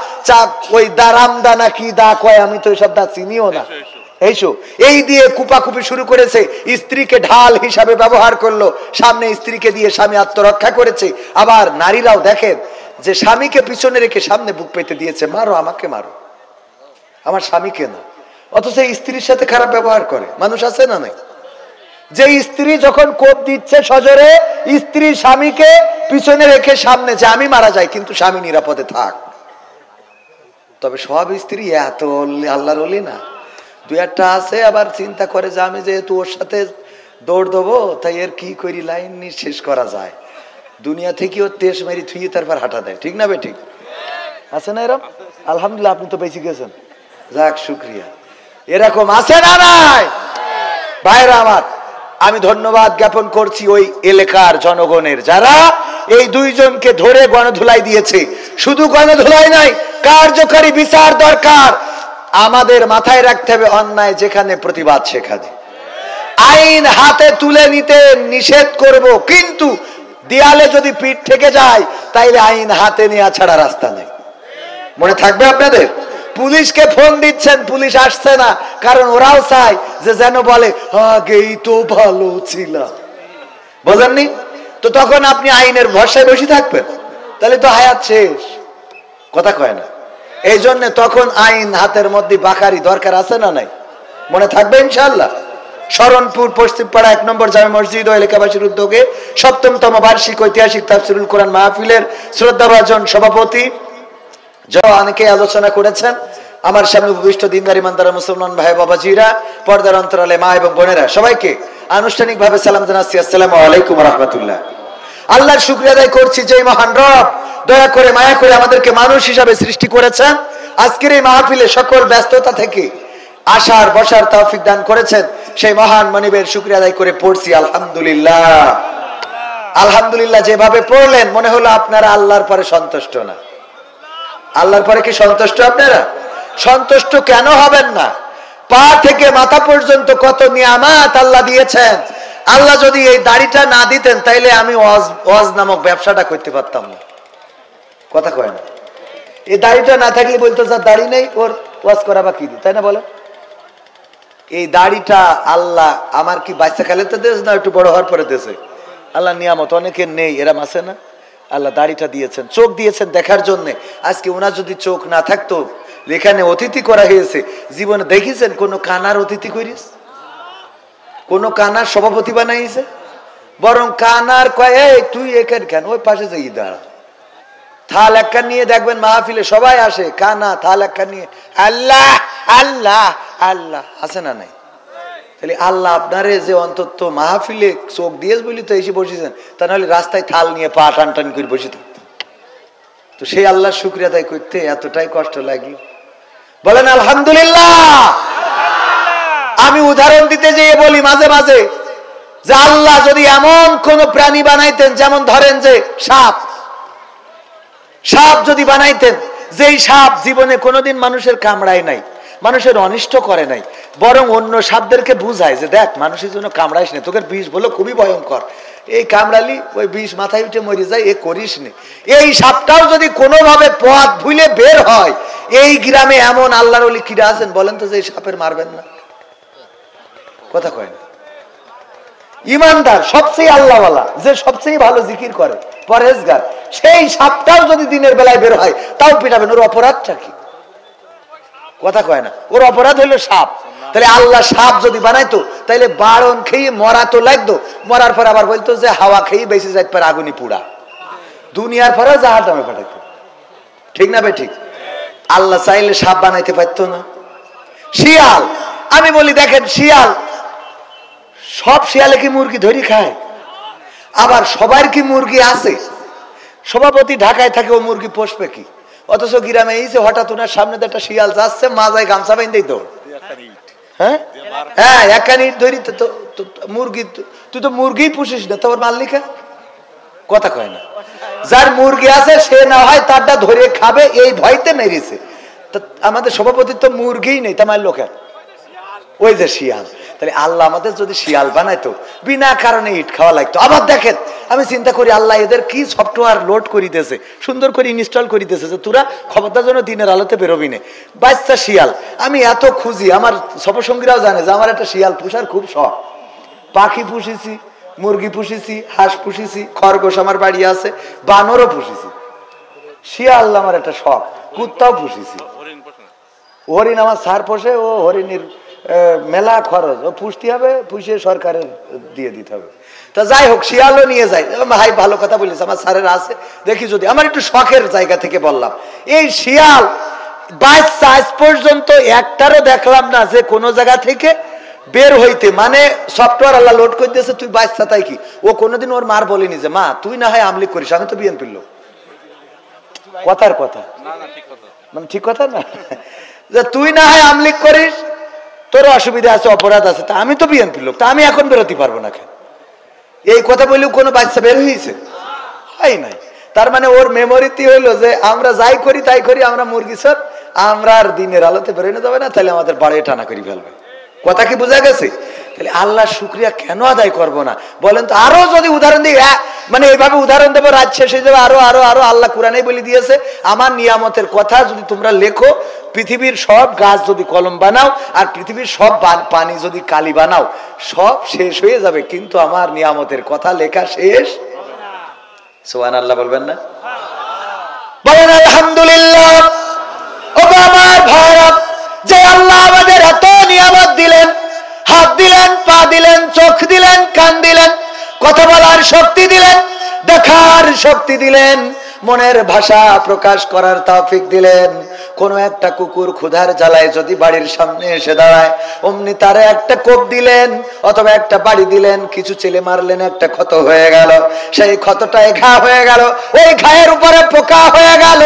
ওই দারামদা না কি দা কয়, আমি তো এইসব দা চিনিও না, এই দিয়ে কুপাকুপি শুরু করেছে। স্ত্রীকে ঢাল হিসাবে ব্যবহার করলো, সামনে স্ত্রীকে দিয়ে স্বামী আত্মরক্ষা করেছে। আবার নারীরাও দেখেন যে স্বামীকে পিছনে রেখে সামনে বুক পেতে দিয়েছে, মারো আমাকে মারো, আমার স্বামীকে না। অথচ স্ত্রীর সাথে খারাপ ব্যবহার করে মানুষ আছে না নাই? যে স্ত্রী যখন কোপ দিচ্ছে সজোরে, স্ত্রী স্বামীকে পিছনে রেখে সামনে, যে আমি মারা যাই কিন্তু স্বামী নিরাপদে থাক। তবে সব স্ত্রী এত আল্লাহর ওলি না, 2-1টা আছে আবার চিন্তা করে যে আমি যেহেতু ওর সাথে দৌড় দেবো, তাই এর কি করি লাইন নিয়ে শেষ করা যায়, দুনিয়া থেকে ওর তেজ মেরি থুয়ে তারপর হাঁটা দেয়। ঠিক না বে ঠিক? আছে না এরকম? আলহামদুলিল্লাহ, আপনি তো বেঁচে গেছেন, যাক শুক্রিয়া। এরকম আছে না নাই? ভাইরা আমার, আমি ধন্যবাদ জ্ঞাপন করছি ওই এলাকার জনগণের, যারা এই 2 জনকে ধরে গণধুলাই দিয়েছে। শুধু গণধুলাই নাই, কার্যকরী বিচার দরকার। আমাদের মাথায় রাখতে হবে, অন্যায় যেখানে প্রতিবাদ সেখানে আইন হাতে তুলে নিতে নিষেধ করব, কিন্তু দেয়ালে যদি পিঠ থেকে যায় তাইলে আইন হাতে নেওয়া ছাড়া রাস্তা নেই। মনে থাকবে আপনাদের? পুলিশকে ফোন দিচ্ছেন, পুলিশ আসছে না, কারণ ওরাও চায় যে যেন বলে আগেই তো ভালো ছিল, বোঝেননি তো? তখন আপনি আইনের ভরসায় বসে থাকবেন, তাহলে তো হায়াত শেষ, কথা কয় না। এই জন্য তখন আইন হাতের মধ্যে বাকারি দরকার আছে না নাই? মনে থাকবে ইনশাআল্লাহ। শরণপুর পশ্চিমপাড়া 1 নম্বর জামে মসজিদ ও এলাকাবাসীর উদ্যোগে 7তম বার্ষিক ঐতিহাসিক তাফসিরুল কোরআন মাহফিলের শ্রদ্ধাভাজন সভাপতি অনেকে আলোচনা করেছেন। আমার সামনে উপবিষ্ট দিনদার ইমানদার মুসলমান ভাই বাবাজিরা, পর্দার অন্তরালে মা এবং বোনেরা, সবাইকে আনুষ্ঠানিকভাবে সালাম জানাচ্ছি, আসসালামু আলাইকুম ওয়া রাহমাতুল্লাহ। আল্লাহর শুকরিয়া আদায় করছি যে মহান রব দয়া করে মায়া করে আমাদেরকে মানুষ হিসাবে সৃষ্টি করেছেন। আজকের এই মাহফিলে সকল ব্যস্ততা থেকে আসার বসার তৌফিক দান করেছেন। সেই মহান মনিবের শুকরিয়া আদায় করে পড়ছি আলহামদুলিল্লাহ। আলহামদুলিল্লাহ যেভাবে পড়লেন মনে হলো আপনারা আল্লাহর পরে সন্তুষ্ট না। আল্লাহর পরে কি সন্তুষ্ট আপনারা? সন্তুষ্ট কেন হবেন না? পা থেকে মাথা পর্যন্ত কত নিয়ামত আল্লাহ দিয়েছেন। আল্লাহ যদি এই দাড়িটা না দিতেন তাইলে আমি ওয়াজ নামক ব্যবসাটা করতে পারতাম না। কথা কয় না? এই দাড়িটা না থাকলে বলতো যা দাড়ি নেই ওর ওয়াজ করা বা কি, তাই না বলেন? এই দাড়িটা আল্লাহ আমার কি বাচ্চা কালে তো দেশ না, একটু বড় হওয়ার পরে দেশে আল্লাহ নিয়ামত অনেকের নেই, এরম আছে না? আল্লাহ দাড়িটা দিয়েছেন, চোখ দিয়েছেন দেখার জন্য। আজকে ওনার যদি চোখ না থাকতো, এখানে অতিথি করা হয়েছে, জীবনে দেখেছেন কোন কানার অতিথি করিস? কোন কানার সভাপতি বানাইছে? বরং কানার কয় এই তুই এখানে কেন, ওই পাশে যাই দাঁড়া। থাল একটা নিয়ে দেখবেন মাহফিলে সবাই আসে, কানা থাল একটা নিয়ে আল্লাহ আল্লাহ আল্লাহ, আছে না নাই? তাহলে আল্লাহ আপনারে যে অন্তত মাহফিলে চোখ দিয়ে বলি তো এসে বসেছেন, তা নাহলে রাস্তায় থাল নিয়ে পা টান টান করে বসে থাকতেন। তো সেই আল্লাহর শুকরিয়া আদায় করতে এতটাই কষ্ট লাগলো, বলেন আলহামদুলিল্লাহ। আমি উদাহরণ দিতে যেয়ে বলি মাঝে মাঝে যে আল্লাহ যদি এমন কোন প্রাণী বানাইতেন, যেমন ধরেন যে সাপ, সাপ যদি বানাইতেন, যেই সাপ জীবনে কোনোদিন মানুষের কামড়ায় নাই, মানুষের অনিষ্ট করে নাই, বরং অন্য সাপদেরকে বুঝায় যে দেখ মানুষের জন্য কামড়াইস না, তোকে বিষ বলো খুবই ভয়ঙ্কর, এই কামড়ালি ওই বিষ মাথায় উঠে মরে যায়, এ করিস নে। এই সাপটাও যদি কোনোভাবে পথ ভুলে বের হয়, এই গ্রামে এমন আল্লাহর ওলি কিরা আছেন বলেন তো যে এই সাপের মারবেন না? কথা কয় না? ইমানদার সবচেয়ে আল্লাহওয়ালা, যে সবচেয়ে ভালো জিকির করে, পরহেজগার, সেই সাপটাও যদি দিনের বেলায় বের হয় তাও পিটাবেন। ওর অপরাধটা কি? কথা কয় না? ওর অপরাধ হইলো সাপ। তাহলে আল্লাহ সাপ যদি বানাইতো তাহলে বারণ খেয়ে মরা তো লাগতো, মরার পর আবার বলতো যে হাওয়া খেয়ে বেঁচে যাইতে পারে, আগুনি পুড়া, দুনিয়ার পরে জাহার নামে পাঠাইতো। ঠিক না বে ঠিক? আল্লাহ চাইলে সাপ বানাইতে পারতো না? শিয়াল, আমি বলি দেখেন শিয়াল, সব শিয়ালে কি মুরগি ধরি খায়? আবার সবার কি মুরগি আছে? সভাপতি ঢাকায় থাকে, ও মুরগি পোষবে কি? অথচ গ্রামে এইছে হঠাৎ ওনার সামনে একটা শিয়াল যাচ্ছে, মাজায় গামছা বেঁধেই দৌড়। হ্যাঁ হ্যাঁ, একানি ধরি তো মুরগি, তুই তো মুরগি পুষিস না, তোর মাল্লিকা। কথা কয় না? যার মুরগি আছে সে না হয় তারটা ধরে খাবে, এই ভয়তে মেরেছে। আমাদের সভাপতির তো মুরগি নেই, তামার লোকের ওই যে শিয়াল। তাহলে আল্লাহ আমাদের যদি শিয়াল বানাইতো, বিনা কারণে ইট খাওয়া লাগতো। আবার দেখেন, আমি চিন্তা করি আল্লাহ এদের কি সফটওয়্যার লোড করিতেছে, সুন্দর করে ইনস্টল করিতেছে যে তোরা খবরদার জন্য দিনের আলোতে বেরোবি না। বাচ্চা শিয়াল আমি এত খুঁজি, আমার সপসঙ্গীরাও জানে যে আমার একটা শিয়াল পুষার খুব শখ। পাখি পুষেছি, মুরগি পুষেছি, হাঁস পুষেছি, খরগোশ আমার বাড়ি আছে, বানরও পুষেছি। শিয়াল আমার একটা শখ, কুত্তাও পুষেছি। হরিণ আমার সার পোষে, ও হরিণের মেলা খরচ, ও পুষতে হবে, পুষে সরকারের দিয়ে দিতে হবে। তা যাই হোক, শিয়ালও নিয়ে যাই। ভাই ভালো কথা বলিস, আমার স্যারের আছে, দেখি যদি, আমার একটু শখের জায়গা থেকে বললাম। এই শিয়াল বাচ্চা আজ পর্যন্ত একটারও দেখলাম না যে কোনো জায়গা থেকে বের হইতে, মানে সফটওয়্যার আল্লাহ লোড করে দিয়েছে, তুই বাচ্চা তাই কি? ও কোনোদিন ওর মার বলিনি যে মা তুই না হয় আমলিক করিস, আমি তো বিএনপির লোক। কথার কথা মানে ঠিক কথা না, যে তুই না হয় আমলিক করিস, তোর অসুবিধা আছে, অপরাধ আছে, তা আমি তো বিএনপির লোক, তা আমি এখন বেরোতে পারবো না কেন? এই কথা বললেও কোনো বাচ্চা বের হয়েছে? হয় নাই। তার মানে ওর মেমোরিতে হইলো যে আমরা যাই করি তাই করি, আমরা মুরগি সর, আমরা আর দিনের আলোতে বেরোনো যাবে না, তাহলে আমাদের বাড়ি টানা করে ফেলবে। কথা কি বোঝা গেছে? তাহলে আল্লাহর শুকরিয়া কেন আদায় করবো না বলেন তো? আরো যদি উদাহরণ দিই, মানে এইভাবে উদাহরণ দেবো, রাত শেষ হয়ে যাবে। আরো আরো আরো আল্লাহ কোরআনেই বলে দিয়েছে, আমার নিয়ামতের কথা যদি তোমরা লেখো, পৃথিবীর সব গাছ যদি কলম বানাও, আর পৃথিবীর সব পানি যদি কালি বানাও, সব শেষ হয়ে যাবে, কিন্তু আমার নিয়ামতের কথা লেখা শেষ। সুবহানাল্লাহ বলবেন না? বলেন আলহামদুলিল্লাহ। ও আমার ভাইরা, যে আল্লাহ আমাদের এত নিয়ামত দিলেন, হাত দিলেন, পা দিলেন, চোখ দিলেন, কান দিলেন, কথা বলার শক্তি দিলেন, দেখার শক্তি দিলেন, মনের ভাষা প্রকাশ করার তৌফিক দিলেন, কোন একটা কুকুর ক্ষুধার জ্বালায় যদি বাড়ির সামনে এসে দাঁড়ায়, অমনি তারে একটা কোপ দিলেন অথবা একটা বাড়ি দিলেন, কিছু ছেলে মারলেন, একটা ক্ষত হয়ে গেল, সেই ক্ষতটায় ঘা হয়ে গেল, ওই ঘায়ের উপরে পোকা হয়ে গেল,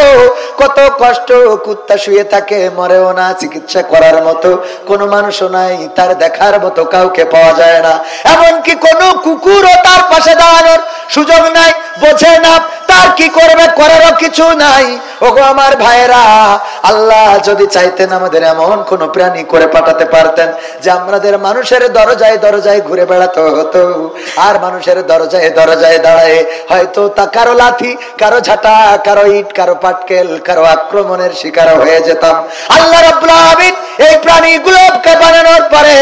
কত কষ্ট, কুত্তা শুয়ে থাকে, মরেও না, চিকিৎসা করার মতো কোনো মানুষও নাই, তার দেখার মতো কাউকে পাওয়া যায় না, এমনকি কোনো কুকুরও তার পাশে দাঁড়ানোর সুযোগ নাই, বোঝে না তার কি করবে, করারও কিছু নাই। ওগো আমার ভাইরা, আল্লাহ যদি চাইতেন আমাদের এমন কোন প্রাণী করে পাঠাতে পারতেন যে আমাদের মানুষের দরজায় দরজায় ঘুরে বেড়াতে হতো, আর মানুষের দরজায় দরজায় দাঁড়ায় হয়তো তা কারো লাথি, কারো ঝাঁটা, কারো ইট, কারো পাটকেল, কারো আক্রমণের শিকার হয়ে যেতাম। আল্লাহ রাব্বুল আলামিন এই প্রাণীগুলোকে বানানোর পরে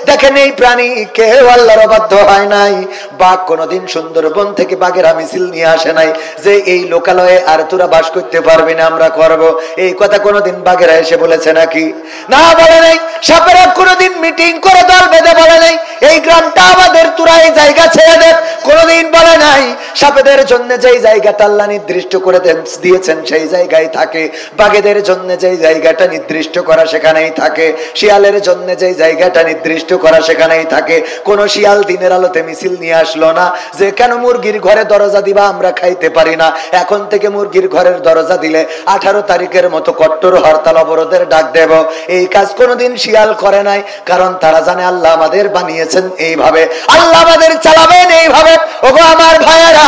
দেখেন এই প্রাণী কেউ আল্লাহর অবাধ্য হয় নাই। বাঘ কোনোদিন সুন্দরবন থেকে বাঘেরা মিছিল নিয়ে আসে নাই যে এই লোকালয়ে আর তোরা বাস করতে পারবি না, আমরা করব, এই কথা কোনোদিন বাঘেরা এসে বলেছে নাকি? না, বলে নাই। সাপেরা কোনোদিন মিটিং করে দল বেঁধে বলে নাই এই গ্রামটা আমাদের, তোরা এই জায়গা ছেড়ে দে, কোনোদিন বলে নাই। সাপেদের জন্য যেই জায়গাটা আল্লাহ নির্দিষ্ট করে দিয়েছেন সেই জায়গায় থাকে, বাঘেদের জন্য যেই জায়গাটা নির্দিষ্ট করা সেখানেই থাকে, শিয়ালের জন্য যেই জায়গাটা নির্দিষ্ট করা সেখানেই থাকে। কোন শিয়াল দিনের আলোতে মিছিল নিয়ে আসলো না যে কেন মুরগির ঘরে দরজা দিবা, আমরা খাইতে পারি না, এখন থেকে মুরগির ঘরের দরজা দিলে 18 তারিখের মতো কট্টর হরতাল অবরোধের ডাক দেব। এই কাজ কোনোদিন শিয়াল করে নাই, কারণ তারা জানে আল্লাহ আমাদের বানিয়েছেন এইভাবে, আল্লাহ আমাদের চালাবেন এইভাবে। ওগো আমার ভাইয়েরা,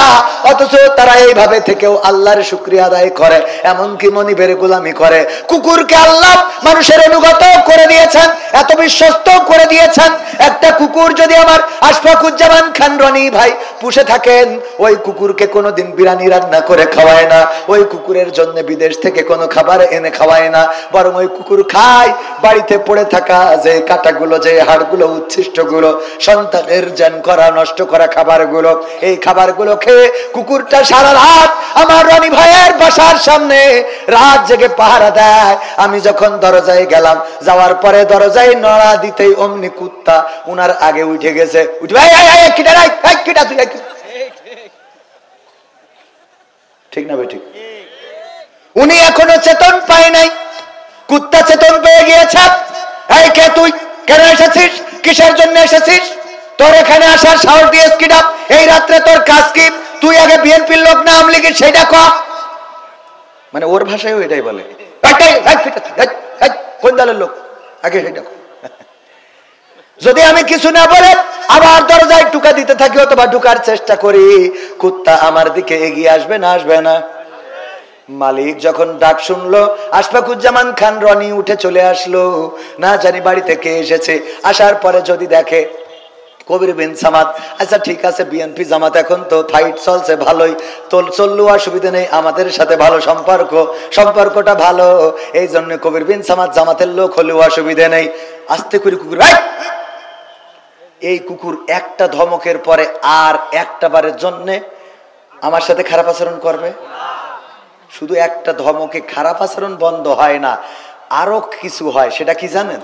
অথচ তারা এইভাবে থেকেও আল্লাহর শুকরিয়া আদায় করে, এমনকি মনিবের গোলামি করে। কুকুরকে আল্লাহ মানুষের অনুগত করে দিয়েছেন, এত বিশ্বস্ত করে দিয়েছেন। একটা কুকুর যদি আমার আশফাকুজ্জামান খান রনি ভাই পুষে থাকেন, ওই কুকুরকে কোনোদিন বিরিয়ানি রান্না করে খাওয়ায় না, ওই কুকুরের জন্য বিদেশ থেকে কোনো খাবার এনে খাওয়ায় না, বরং ওই কুকুর খায় বাড়িতে পড়ে থাকা যে কাঁটাগুলো, যে হাড়গুলো, উচ্ছিষ্টগুলো, সন্তানের জান করা, নষ্ট করা খাবারগুলো, এই খাবারগুলো খেয়ে কুকুরটা সারা রাত আমার রনি ভাইয়ের বাসার সামনে রাত জেগে পাহারা দেয়। আমি যখন দরজায় গেলাম, যাওয়ার পরে দরজায় নড়া দিতেই অমনি কুত্তা উনার আগে উঠে গেছে, উঠে ঠিক না? ঠিক। উনি এখনো চেতন পায় নাই, কুত্তা চেতন পেয়ে গিয়েছে। এই কে তুই, কেন এসেছিস, কিসের জন্য এসেছিস, তোর এখানে আসার সাহস দিয়েছ কিনা, এই রাত্রে তোর কাজ কি, তুই আগে বিএনপির লোক না আওয়ামী লীগের সেইটা কর। মানে ওর ভাষায় এটাই বলে, কোন দলের লোক আগে সেইটা কর। যদি আমি কিছু না বলে আবার দরজায় টুকা দিতে থাকি অথবা ঢুকার চেষ্টা করি, কুত্তা আমার দিকে এগিয়ে আসবে না আসবে না? মালিক যখন ডাক শুনলো, আশফাকুজ্জামান খান রনি উঠে চলে আসলো, না জানি বাড়িতে কে এসেছে। আসার পরে যদি দেখে কবির বিন সামাদ, আচ্ছা ঠিক আছে, বিএনপি জামাত এখন তো ফাইট চলছে ভালোই, চললেও অসুবিধা নেই, আমাদের সাথে ভালো সম্পর্কটা ভালো, এই জন্য কবির বিন সামাদ জামাতের লোক হলেও অসুবিধা নেই। আস্তে করে কুকুর, এই কুকুর একটা ধমকের পরে আর একটা বারের জন্য আমার সাথে খারাপ আচরণ করবে? শুধু একটা ধমকে খারাপ আচরণ বন্ধ হয় না, আরো কিছু হয়। সেটা কি জানেন?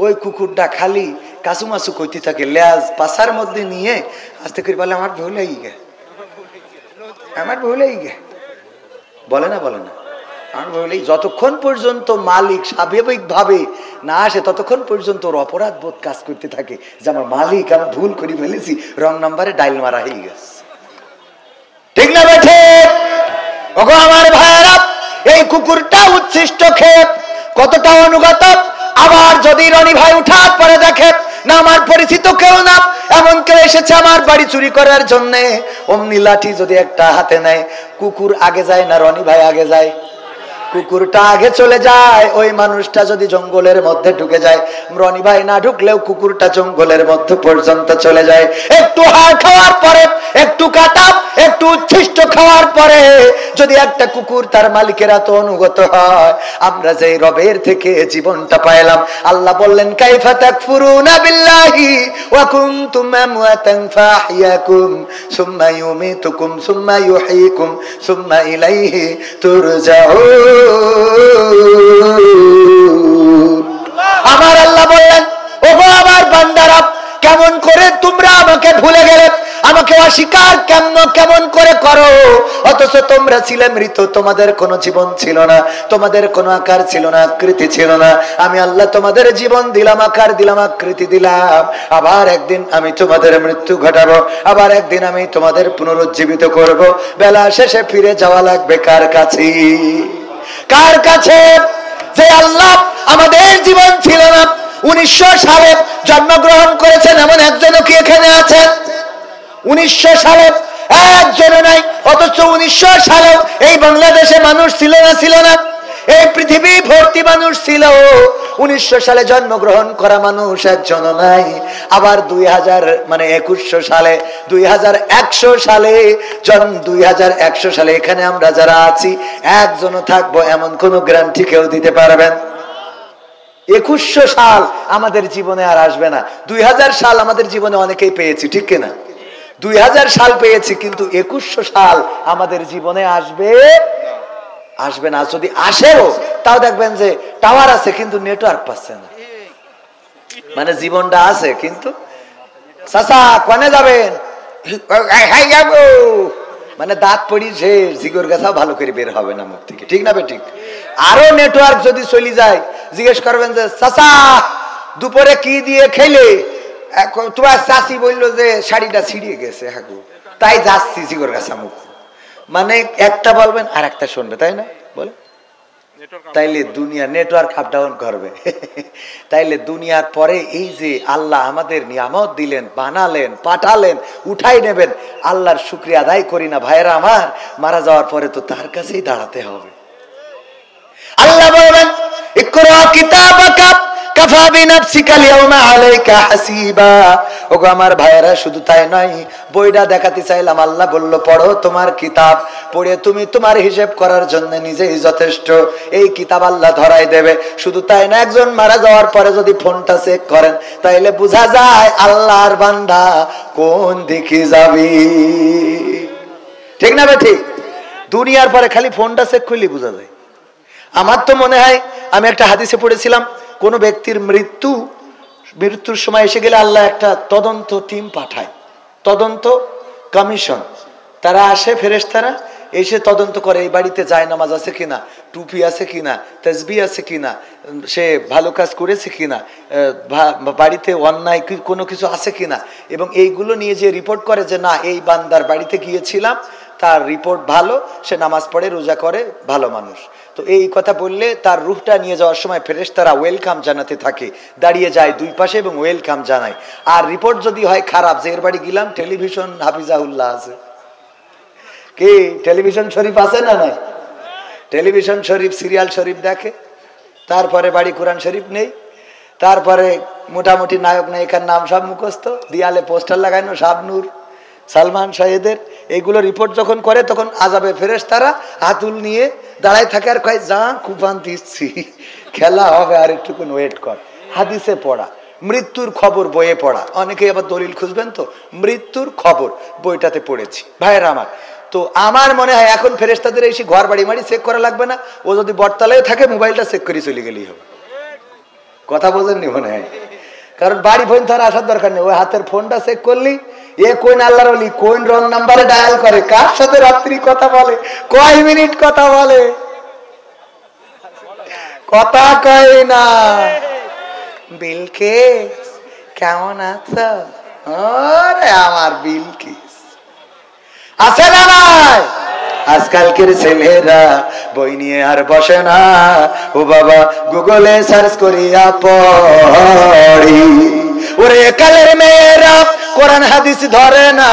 ওই কুকুরটা খালি কাচুমাচু কইতে থাকে, লেজ পাছার মধ্যে নিয়ে আস্তে করে বলে আমার ভুল হয়ে গে, আমার ভুল হয়ে গে, বলে না আমার ভুল। যতক্ষণ পর্যন্ত মালিক স্বাভাবিক ভাবে না আসে ততক্ষণ পর্যন্ত ওর অপরাধ বোধ কাজ করতে থাকে যে আমার মালিক, আমি ভুল করে ফেলেছি, রং নাম্বারে ডাইল মারা হয়ে গেছে। ঠিক না বেঠে? ওগো আমার ভাইয়েরা, এই কুকুরটা উচ্ছিষ্ট খেয়ে কতটা অনুগত। আবার যদি রনি ভাই উঠার পরে দেখে না আমার পরিচিত কেউ না, এমন কেউ এসেছে আমার বাড়ি চুরি করার জন্য, অমনি লাঠি যদি একটা হাতে নেয়, কুকুর আগে যায় না রনি ভাই আগে যায়? কুকুরটা আগে চলে যায়। ওই মানুষটা যদি জঙ্গলের মধ্যে ঢুকে যায়, রনি ভাই না ঢুকলেও কুকুরটা জঙ্গলের মধ্যে পর্যন্ত চলে যায়। একটু হাড় খাওয়ার পরে, একটু কাটা, একটু উচ্ছিষ্ট খাওয়ার পরে যদি একটা কুকুর তার মালিকের এত অনুগত হয়, আমরা যে রবের থেকে জীবনটা পাইলাম, আল্লাহ বললেন কাইফা তাকফুরুনা বিল্লাহি ওয়া কুনতুম আমওয়াতান ফাহইয়াকুম সুম্মা ইউমিতুকুম সুম্মা ইউহয়িকুম সুম্মা ইলাইহি তুরজাউন। আমার আল্লাহ বললেন, ওগো আমার বান্দারা, কেমন করে তোমরা আমাকে ভুলে গেলে, আমাকে স্বীকার কেমন করে করো, অথচ তোমরা ছিলে মৃত, তোমাদের কোনো জীবন ছিল না, তোমাদের কোনো আকার ছিল না, আকৃতি ছিল না। আমি আল্লাহ তোমাদের জীবন দিলাম, আকার দিলাম, আকৃতি দিলাম। আবার একদিন আমি তোমাদের মৃত্যু ঘটাবো, আবার একদিন আমি তোমাদের পুনরুজ্জীবিত করব। বেলা শেষে ফিরে যাওয়া লাগবে কার কাছে? কার কাছে? যে আল্লাহ আমাদের জীবন ছিল না, 1900 সালে জন্মগ্রহণ করেছেন এমন একজনও কি এখানে আছেন? 1900 সালে একজনও নাই। অথচ 1900 সালেও এই বাংলাদেশে মানুষ ছিল না? এই পৃথিবী ভর্তি মানুষ ছিল। 1900 সালে জন্মগ্রহণ করা মানুষ একজনও নাই। আবার 2100 সালে 2100 সালে 2100 সালে এখানে আমরা যারা আছি একজনও থাকবো এমন কোন গ্যারান্টি কেউ দিতে পারবেন? 2100 সাল আমাদের জীবনে আর আসবে না। 2000 সাল আমাদের জীবনে অনেকেই পেয়েছি, ঠিক কিনা? 2000 সাল পেয়েছি, কিন্তু 2100 সাল আমাদের জীবনে আসবে না। যদি আসেও তাও দেখবেন যে টাওয়ার আছে কিন্তু নেটওয়ার্ক পাচ্ছে না। মানে জীবনটা আছে কিন্তু চাচা কোনে যাবেন, মানে দাঁত পড়ি যে জিগর গাছা ভালো করে বের হবে না মুখ থেকে, ঠিক না বে ঠিক? আরো নেটওয়ার্ক যদি চলে যায় জিজ্ঞেস করবেন যে চাচা দুপুরে কি দিয়ে খেলে, তোমার চাচি বললো যে শাড়িটা ছিঁড়িয়ে গেছে, হ্যাঁ তাই যাচ্ছি জিগর গাছা মুখ। মানে একটা বলবেন আর একটা শুনবে, তাই না? বলে তাইলে দুনিয়া নেটওয়ার্ক আপ ডাউন করবে। তাইলে দুনিয়ার পরে এই যে আল্লাহ আমাদের নিয়ামত দিলেন, বানালেন, পাঠালেন, উঠাই নেবেন, আল্লাহর শুকরিয়া আদায় করি না ভাইরা আমার? মারা যাওয়ার পরে তো তার কাছেই দাঁড়াতে হবে। আল্লাহ বলবেন ইকরা কিতাবাকা কাফা বিনাফসিকা আল-ইয়াওমা আলাইকা হাসিবা। ওগো আমার ভাইরা, শুধু তাই নয়, বইটা দেখাতে চাইলাম, আল্লাহ বলল পড়ো তোমার কিতাব, পড়ে তুমি তোমার হিসাব করার জন্য নিজেই যথেষ্ট। এই কিতাব আল্লাহ ধরাই দেবে। শুধু তাই না, একজন মারা যাওয়ার পরে যদি ফোনটা চেক করেন তাইলে বোঝা যায় আল্লাহর বান্দা কোন দিকে যাবে, ঠিক না বে ঠিক? দুনিয়ার পরে খালি ফোনটা চেক করলে বোঝা যায়। আমার তো মনে হয়, আমি একটা হাদিসে পড়েছিলাম, কোন ব্যক্তির মৃত্যুর সময় এসে গেলে আল্লাহ একটা তদন্ত টিম পাঠায়, তদন্ত কমিশন। তারা আসে, ফেরেশতারা এসে তদন্ত করে এই বাড়িতে জায়নামাজ আছে কিনা, টুপি আছে কিনা, তাসবিহ আছে কিনা, সে ভালো কাজ করেছে কিনা, বাড়িতে অন্যায় কোনো কিছু আছে কিনা, এবং এইগুলো নিয়ে যে রিপোর্ট করে যে না এই বান্দার বাড়িতে গিয়েছিলাম, তার রিপোর্ট ভালো, সে নামাজ পড়ে, রোজা করে, ভালো মানুষ। তো এই কথা বললে তার রূহটা নিয়ে যাওয়ার সময় ফেরেশতারা ওয়েলকাম জানাতে থাকে, দাঁড়িয়ে যায় দুই পাশে এবং ওয়েলকাম জানায়। আর রিপোর্ট যদি হয় খারাপ, যে এর বাড়ি গেলাম টেলিভিশন হাফিজাউল্লাহ আছে, কি টেলিভিশন শরীফ আছে না নাই? টেলিভিশন শরীফ, সিরিয়াল শরীফ দেখে, তারপরে বাড়ি কোরআন শরীফ নেই, তারপরে মোটামুটি নায়ক নায়িকার নাম সব মুখস্থ, দিয়ালে পোস্টার লাগানো শাবনূর, সালমান শাহেদের। এইগুলো রিপোর্ট যখন করে তখন আযাবে ফেরেশতারা হাতুল নিয়ে দাঁড়ায় থাকে আর কয় যা কুপান দিচ্ছি, খেলা হবে, আর একটুকুন ওয়েট কর। হাদিসে পড়া, মৃত্যুর খবর বইয়ে পড়া, অনেকে আবার দলিল খুঁজবেন তো, মৃত্যুর খবর বইটাতে পড়েছি ভাইয়েরা আমার। তো আমার মনে হয় এখন ফেরেশতাদের এসে ঘর বাড়ি মারি চেক করা লাগবে না, ও যদি বটতলায় থাকে মোবাইলটা চেক করে চলে গেলেই হবে। কথা বোঝেননি মনে হয়? কারণ বাড়ি ফোন তার আসার দরকার নেই, ওই হাতের ফোনটা চেক করলি এ কোন আল্লাহর ওলি, কোন রং নাম্বারে ডায়াল করে, কার সাথে রাত্রি কথা বলে, কয় মিনিট কথা বলে, কথা কয় না। বিলকিস কেমন আছো? আরে আমার বিলকিস আছে না নাই? আজকালকের ছেলেরা বই নিয়ে আর বসে না, ও বাবা গুগলে সার্চ করিয়া পড়ি। ওরে কালের মেয়েরা কোরআন হাদিস ধরে না,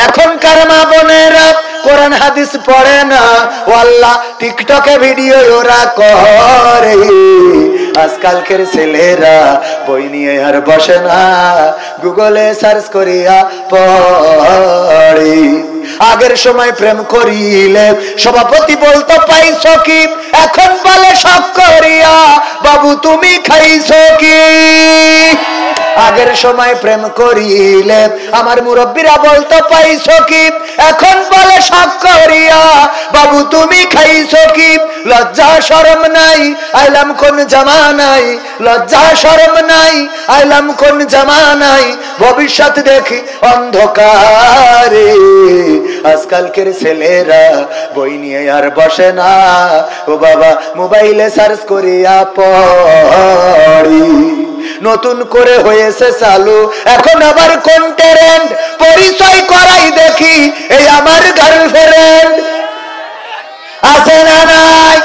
এখনকার মা বোনেরা কোরআন হাদিস পড়ে না, ও আল্লাহ টিকটকে ভিডিও ওরা করে। আজকালকের ছেলেরা বই নিয়ে আর বসে না, গুগলে সার্চ করিয়া পড়ে। আগের সময় প্রেম করিলে সভাপতি বলতো পাইছো কি, এখন বলে শখ করিয়া বাবু তুমি খাইছো কি। আগের সময় প্রেম করিলে আমার মুরব্বীরা বলতো পাইছো কি, এখন বলে শখ করিয়া বাবু তুমি খাইছো কি। লজ্জা শরম নাই, আইলাম কোন জামানায়, লজ্জা শরম নাই, আইলাম কোন জামানায়, ভবিষ্যৎ দেখি অন্ধকারে। আজকালকের ছেলেরা বই নিয়ে আর বসে না, ও বাবা মোবাইলে সার্চ করিয়া পড়ি। নতুন করে হয়েছে চালু এখন আবার কোন ট্রেন্ড, পরিচয় করাই দেখি এই আমার গার্লফ্রেন্ড। আছে না নাই?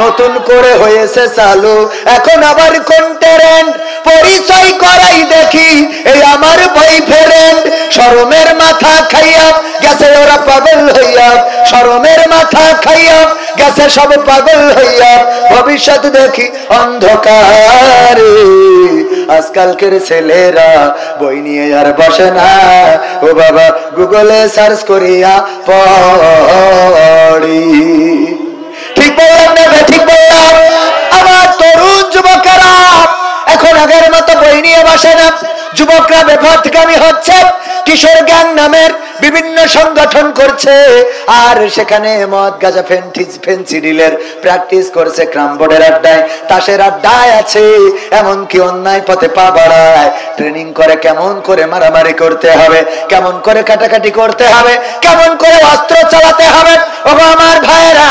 নতুন করে হয়েছে চালু এখন আবার কোন ট্রেন্ড, পরিচয় করাই দেখি এই আমার বয়ফ্রেন্ড। শরমের মাথা খাইয়া গেছে ওরা পাগল হইয়া, শরমের মাথা খাইয়া গেছে সব পাগল হইয়া, ভবিষ্যৎ দেখি অন্ধকারে। আজকালকের ছেলেরা বই নিয়ে আর বসে না, ও বাবা গুগলে সার্চ করিয়া পড়ি। ঠিক বললাম না? ঠিক বললাম? আমার তরুণ যুবকেরা এখন আগের মতো বই নিয়ে বসে না, যুবকরা বেপথগামী হচ্ছে, কিশোর গ্যাং নামের বিভিন্ন সংগঠন করছে, আর সেখানে মদ গাঁজা ফেন্সিডিলের প্র্যাকটিস করছে, ক্রামবোর্ডের আড্ডায় তাসের আড্ডায় আছে, এমনকি অন্যায় পথে পা বাড়ায়, ট্রেনিং করে কেমন করে মারামারি করতে হবে, কেমন করে কাটাকাটি করতে হবে, কেমন করে অস্ত্র চালাতে হবে। ও আমার ভাইরা,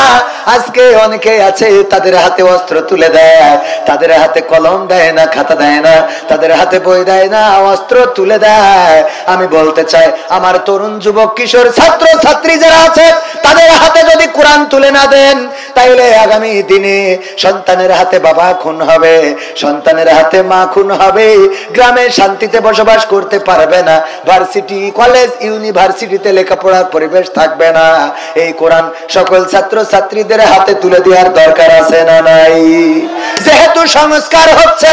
আজকে অনেকে আছে তাদের হাতে অস্ত্র তুলে দেয়, তাদের হাতে কলম দেয় না, খাতা দেয় না, তাদের হাতে বই দেয় না, অস্ত্র তুলে দেয়। আমি বলতে চাই আমার তরুণ যুবক কিশোর ছাত্র ছাত্রী যারা আছে তাদের হাতে যদি কোরআন তুলে না দেন, তাইলে আগামী দিনে সন্তানের হাতে বাবা খুন হবে, সন্তানের হাতে মা খুন হবে, গ্রামে শান্তিতে বসবাস করতে পারবে না, ভার্সিটি কলেজ ইউনিভার্সিটিতে লেখাপড়ার পরিবেশ থাকবে না। এই কোরআন সকল ছাত্র ছাত্রীদের হাতে তুলে দেওয়ার দরকার আছে না নাই? যেহেতু সংস্কার হচ্ছে,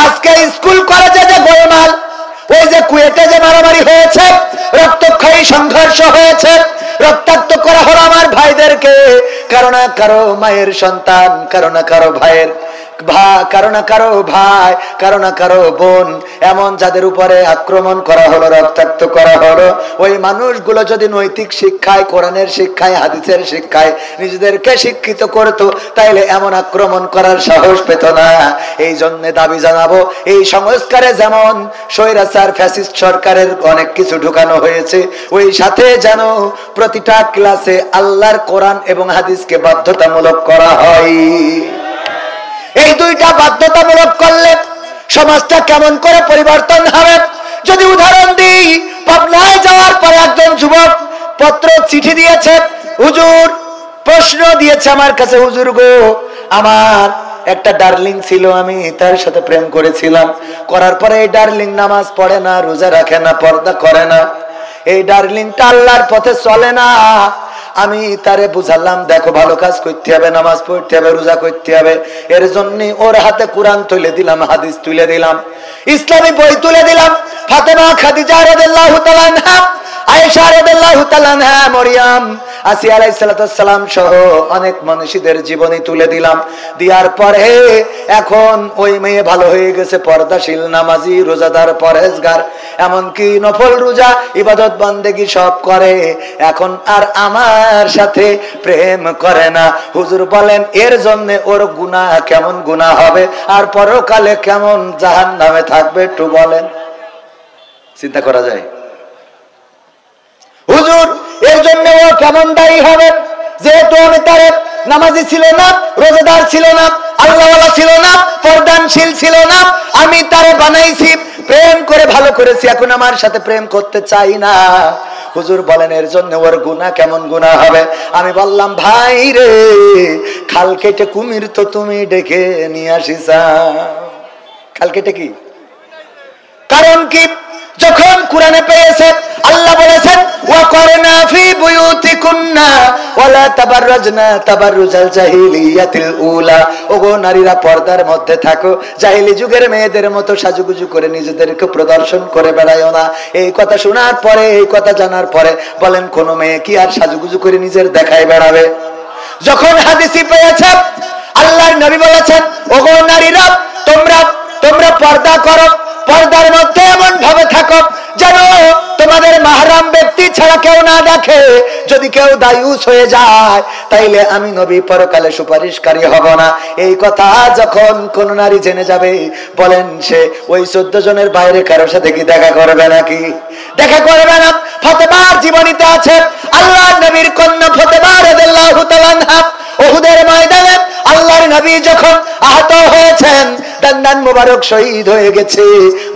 আজকে স্কুল কলেজে যে গোলমাল, ওই যে কুয়েটে যে মারামারি হয়েছে, রক্তক্ষয়ী সংঘর্ষ হয়েছে, রক্তাক্ত করা হলো আমার ভাইদেরকে, কারো না কারো মায়ের সন্তান, কারো না কারো ভাইয়ের কারো না কারো ভাই, কারো না কারো বোন, এমন যাদের উপরে আক্রমণ করা হলো, রক্তাক্ত করা হলো, ওই মানুষগুলো যদি নৈতিক শিক্ষায়, কোরআনের শিক্ষায়, হাদিসের শিক্ষায় নিজেদেরকে শিক্ষিত করতো, তাইলে এমন আক্রমণ করার সাহস পেত না। এই জন্য দাবি জানাবো, এই সংস্কারে যেমন স্বৈরাচার ফ্যাসিস্ট সরকারের অনেক কিছু ঢুকানো হয়েছে, ওই সাথে যেন প্রতিটা ক্লাসে আল্লাহর কোরআন এবং হাদিসকে বাধ্যতামূলক করা হয়। এই দুইটা বাধ্যতামূলক করলে সমাজটা কেমন করে পরিবর্তন হবে? যদি উদাহরণ দিই, পাবনায় যাওয়ার পর একজন যুবক পত্র চিঠি দিয়েছে, হুজুর প্রশ্ন দিয়েছে আমার কাছে, হুজুর গো আমার একটা ডার্লিং ছিল, আমি তার সাথে প্রেম করেছিলাম, করার পরে এই ডার্লিং নামাজ পড়ে না, রোজা রাখে না, পর্দা করে না, এই ডার্লিংটা আল্লাহর পথে চলে না। আমি তারে বুঝালাম, দেখো ভালো কাজ করতে হবে, নামাজ পড়তে হবে, রোজা করতে হবে, এর জন্য ওর হাতে কোরআন তুলে দিলাম, হাদিস তুলে দিলাম, ইসলামী বই তুলে দিলাম, ফাতেমা, খাদিজা রাদিয়াল্লাহু তাআলা আনহা, আয়েশা রাদিয়াল্লাহু তাআলা আনহা, মরিয়ম, আসিয়া আলাইহিস সালাম সহ অনেক মানুষদের জীবনী তুলে দিলাম। দেওয়ার পরে এখন ওই মেয়ে ভালো হয়ে গেছে, পর্দাশীল, নামাজি, রোজাদার, পরেজগার, এমনকি নফল রোজা, ইবাদত বন্দেগী সব করে, এখন আর আমার সাথে প্রেম করে না। হুজুর বলেন এর জন্য ওর গুনাহ কেমন গুনাহ হবে, আর পরকালে কেমন জাহান্নামে থাকবে, একটু বলেন। চিন্তা করা যায়? হুজুর এর জন্য ও কেমন দায়ী হবে, যেহেতু আমি তার নামাজি ছিল না, রোজাদার ছিল না, আল্লাহওয়ালা ছিল না, পর্দানশীল ছিল না, আমি তারে বানাইছি, প্রেম করে ভালো করেছি, এখন আমার সাথে প্রেম করতে চাই না। হুজুর বলেন এর জন্য ওর গুনাহ কেমন গুনাহ হবে। আমি বললাম ভাই রে, খাল কেটে কুমির তো তুমি ডেকে নিয়ে আসিস। খাল কেটে কি কারণ কি? যখন কোরআনে পেয়েছে আল্লাহ বলেছেন ওয়াকরনা ফি বুয়ুতিকুন্না ওয়ালা তাবাররাজনা তাবাররুজাল জাহিলিয়াতিল উলা, ওগো নারীরা পর্দার মধ্যে থাকো, জাহিলি যুগের মেয়েদের মতো সাজুগুজু করে নিজেদেরকে প্রদর্শন করে বেড়ায়ও না। এই কথা শোনার পরে, এই কথা জানার পরে বলেন কোন মেয়ে কি আর সাজুগুজু করে নিজের দেখায় বেড়াবে? যখন হাদিসই পেয়েছে আল্লাহর নবী বলেছেন ওগো নারীরা তোমরা পর্দা করো, পর্দার মধ্যে এমন ভাবে থাকো যেন তোমাদের মাহরাম ব্যক্তি ছাড়া কেউ না দেখে, যদি কেউ দায়ুস হয়ে যায় তাইলে আমি নবী পরকালে সুপারিশকারী হব না। এই কথা যখন কোন নারী জেনে যাবে, বলেন সে ওই 14 জনের বাইরে কারোর সাথে কি দেখা করবে নাকি? দেখা করবে না। ফাতেমার জীবনীতে আছে আল্লাহর নবীর কন্যা ফাতেমা রাদিয়াল্লাহু তাআলা আনহা উহুদের ময়দানে আল্লাহর নবী যখন আহত হয়েছেন, দান্দান মোবারক শহীদ হয়ে গেছে,